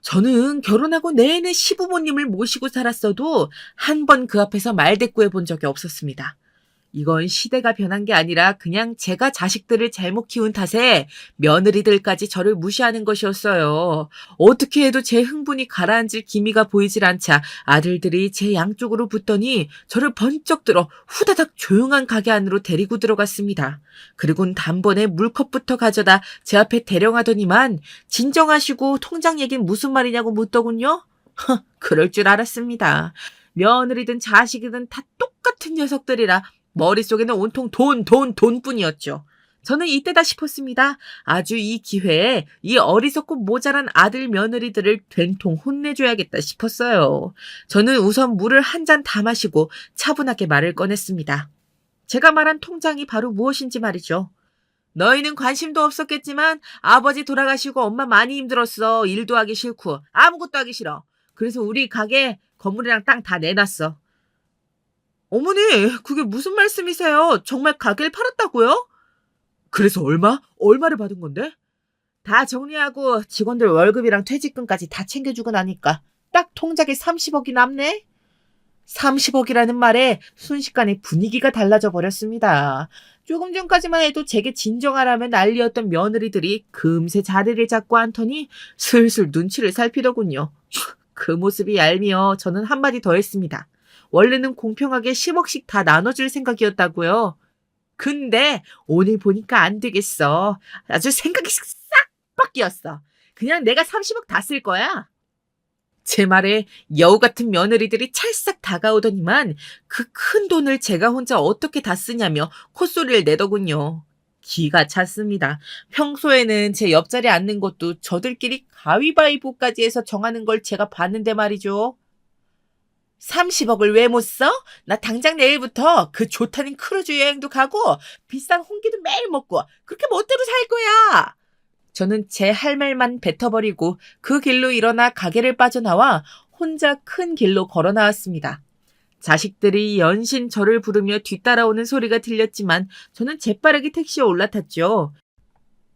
저는 결혼하고 내내 시부모님을 모시고 살았어도 한 번 그 앞에서 말대꾸해 본 적이 없었습니다. 이건 시대가 변한 게 아니라 그냥 제가 자식들을 잘못 키운 탓에 며느리들까지 저를 무시하는 것이었어요. 어떻게 해도 제 흥분이 가라앉을 기미가 보이질 않자 아들들이 제 양쪽으로 붙더니 저를 번쩍 들어 후다닥 조용한 가게 안으로 데리고 들어갔습니다. 그리고는 단번에 물컵부터 가져다 제 앞에 대령하더니만 진정하시고 통장 얘긴 무슨 말이냐고 묻더군요. 그럴 줄 알았습니다. 며느리든 자식이든 다 똑같은 녀석들이라 머릿속에는 온통 돈뿐이었죠. 저는 이때다 싶었습니다. 아주 이 기회에 이 어리석고 모자란 아들 며느리들을 된통 혼내줘야겠다 싶었어요. 저는 우선 물을 한 잔 다 마시고 차분하게 말을 꺼냈습니다. 제가 말한 통장이 바로 무엇인지 말이죠. 너희는 관심도 없었겠지만 아버지 돌아가시고 엄마 많이 힘들었어. 일도 하기 싫고 아무것도 하기 싫어. 그래서 우리 가게 건물이랑 땅 다 내놨어. 어머니, 그게 무슨 말씀이세요? 정말 가게를 팔았다고요? 그래서 얼마를 받은 건데? 다 정리하고 직원들 월급이랑 퇴직금까지 다 챙겨주고 나니까 딱 통장에 30억이 남네? 30억이라는 말에 순식간에 분위기가 달라져 버렸습니다. 조금 전까지만 해도 제게 진정하라며 난리였던 며느리들이 금세 자리를 잡고 앉더니 슬슬 눈치를 살피더군요. 그 모습이 얄미워 저는 한마디 더 했습니다. 원래는 공평하게 10억씩 다 나눠줄 생각이었다고요. 근데 오늘 보니까 안 되겠어. 아주 생각이 싹 바뀌었어. 그냥 내가 30억 다 쓸 거야. 제 말에 여우 같은 며느리들이 찰싹 다가오더니만 그 큰 돈을 제가 혼자 어떻게 다 쓰냐며 콧소리를 내더군요. 기가 찼습니다. 평소에는 제 옆자리에 앉는 것도 저들끼리 가위바위보까지 해서 정하는 걸 제가 봤는데 말이죠. 30억을 왜 못 써? 나 당장 내일부터 그 좋다는 크루즈 여행도 가고 비싼 홍기도 매일 먹고 그렇게 멋대로 살 거야. 저는 제 할 말만 뱉어버리고 그 길로 일어나 가게를 빠져나와 혼자 큰 길로 걸어 나왔습니다. 자식들이 연신 저를 부르며 뒤따라오는 소리가 들렸지만 저는 재빠르게 택시에 올라탔죠.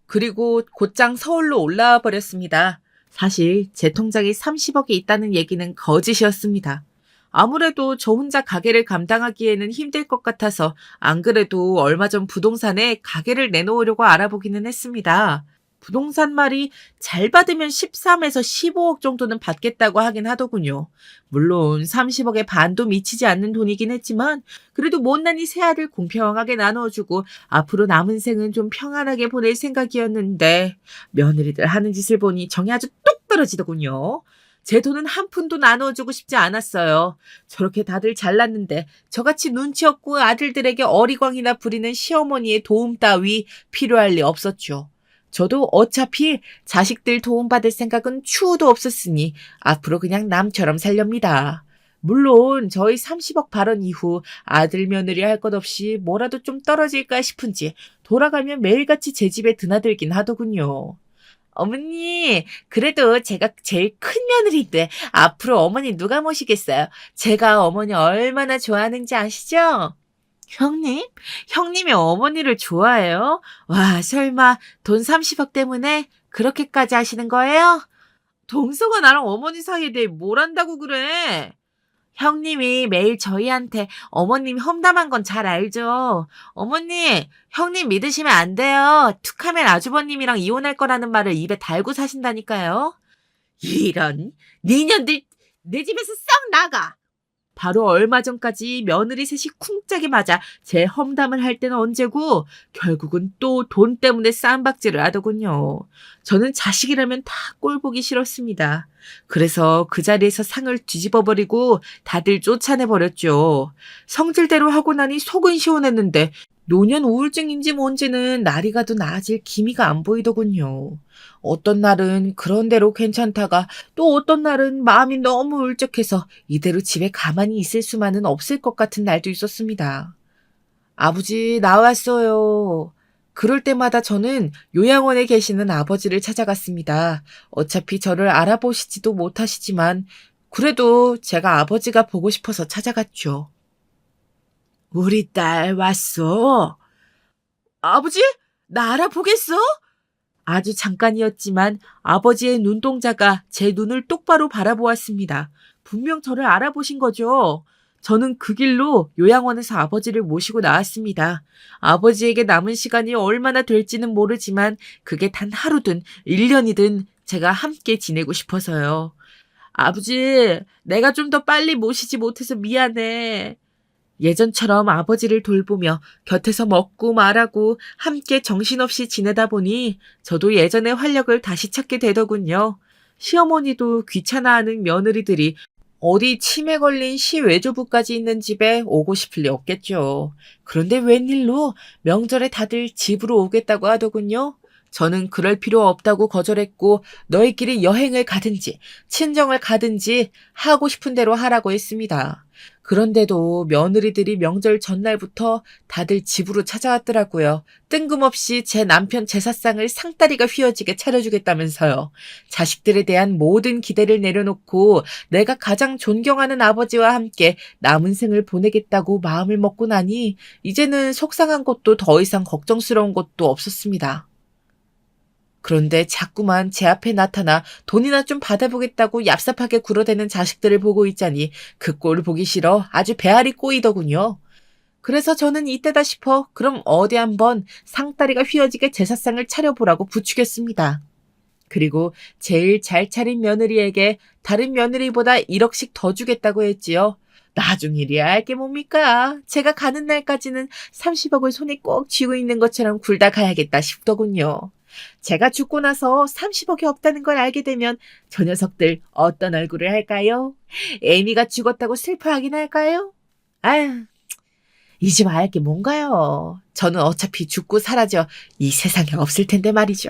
그리고 곧장 서울로 올라와 버렸습니다. 사실 제 통장에 30억이 있다는 얘기는 거짓이었습니다. 아무래도 저 혼자 가게를 감당하기에는 힘들 것 같아서 안 그래도 얼마 전 부동산에 가게를 내놓으려고 알아보기는 했습니다. 부동산 말이 잘 받으면 13에서 15억 정도는 받겠다고 하긴 하더군요. 물론 30억의 반도 미치지 않는 돈이긴 했지만 그래도 못난이 세 아들 공평하게 나눠주고 앞으로 남은 생은 좀 평안하게 보낼 생각이었는데 며느리들 하는 짓을 보니 정이 아주 똑 떨어지더군요. 제 돈은 한 푼도 나눠주고 싶지 않았어요. 저렇게 다들 잘났는데 저같이 눈치 없고 아들들에게 어리광이나 부리는 시어머니의 도움 따위 필요할 리 없었죠. 저도 어차피 자식들 도움받을 생각은 추후도 없었으니 앞으로 그냥 남처럼 살렵니다. 물론 저희 30억 발언 이후 아들 며느리 할 것 없이 뭐라도 좀 떨어질까 싶은지 돌아가면 매일같이 제 집에 드나들긴 하더군요. 어머니, 그래도 제가 제일 큰 며느리인데 앞으로 어머니 누가 모시겠어요? 제가 어머니 얼마나 좋아하는지 아시죠? 형님? 형님이 어머니를 좋아해요? 와, 설마 돈 30억 때문에 그렇게까지 하시는 거예요? 동서가 나랑 어머니 사이에 대해 뭘 안다고 그래? 형님이 매일 저희한테 어머님 험담한 건 잘 알죠. 어머니, 형님 믿으시면 안 돼요. 툭하면 아주버님이랑 이혼할 거라는 말을 입에 달고 사신다니까요. 이런, 니년들 내 집에서 썩 나가! 바로 얼마 전까지 며느리 셋이 쿵짝이 맞아 제 험담을 할 때는 언제고 결국은 또 돈 때문에 쌈박질을 하더군요. 저는 자식이라면 다 꼴보기 싫었습니다. 그래서 그 자리에서 상을 뒤집어버리고 다들 쫓아내버렸죠. 성질대로 하고 나니 속은 시원했는데 노년 우울증인지 뭔지는 날이 가도 나아질 기미가 안 보이더군요. 어떤 날은 그런 대로 괜찮다가 또 어떤 날은 마음이 너무 울적해서 이대로 집에 가만히 있을 수만은 없을 것 같은 날도 있었습니다. 아버지, 나왔어요. 그럴 때마다 저는 요양원에 계시는 아버지를 찾아갔습니다. 어차피 저를 알아보시지도 못하시지만 그래도 제가 아버지가 보고 싶어서 찾아갔죠. 우리 딸 왔어. 아버지? 나 알아보겠어? 아주 잠깐이었지만 아버지의 눈동자가 제 눈을 똑바로 바라보았습니다. 분명 저를 알아보신 거죠. 저는 그 길로 요양원에서 아버지를 모시고 나왔습니다. 아버지에게 남은 시간이 얼마나 될지는 모르지만 그게 단 하루든 1년이든 제가 함께 지내고 싶어서요. 아버지, 내가 좀 더 빨리 모시지 못해서 미안해. 예전처럼 아버지를 돌보며 곁에서 먹고 말하고 함께 정신없이 지내다 보니 저도 예전의 활력을 다시 찾게 되더군요. 시어머니도 귀찮아하는 며느리들이 어디 치매 걸린 시외조부까지 있는 집에 오고 싶을 리 없겠죠. 그런데 웬일로 명절에 다들 집으로 오겠다고 하더군요. 저는 그럴 필요 없다고 거절했고 너희끼리 여행을 가든지 친정을 가든지 하고 싶은 대로 하라고 했습니다. 그런데도 며느리들이 명절 전날부터 다들 집으로 찾아왔더라고요. 뜬금없이 제 남편 제사상을 상다리가 휘어지게 차려주겠다면서요. 자식들에 대한 모든 기대를 내려놓고 내가 가장 존경하는 아버지와 함께 남은 생을 보내겠다고 마음을 먹고 나니 이제는 속상한 것도 더 이상 걱정스러운 것도 없었습니다. 그런데 자꾸만 제 앞에 나타나 돈이나 좀 받아보겠다고 얍삽하게 굴어대는 자식들을 보고 있자니 그 꼴 보기 싫어 아주 배알이 꼬이더군요. 그래서 저는 이때다 싶어 그럼 어디 한번 상다리가 휘어지게 제사상을 차려보라고 부추겼습니다. 그리고 제일 잘 차린 며느리에게 다른 며느리보다 1억씩 더 주겠다고 했지요. 나중 일이야 할 게 뭡니까? 제가 가는 날까지는 30억을 손에 꼭 쥐고 있는 것처럼 굴다 가야겠다 싶더군요. 제가 죽고 나서 30억이 없다는 걸 알게 되면 저 녀석들 어떤 얼굴을 할까요? 애미가 죽었다고 슬퍼하긴 할까요? 아휴, 이제 알 게 뭔가요? 저는 어차피 죽고 사라져 이 세상에 없을 텐데 말이죠.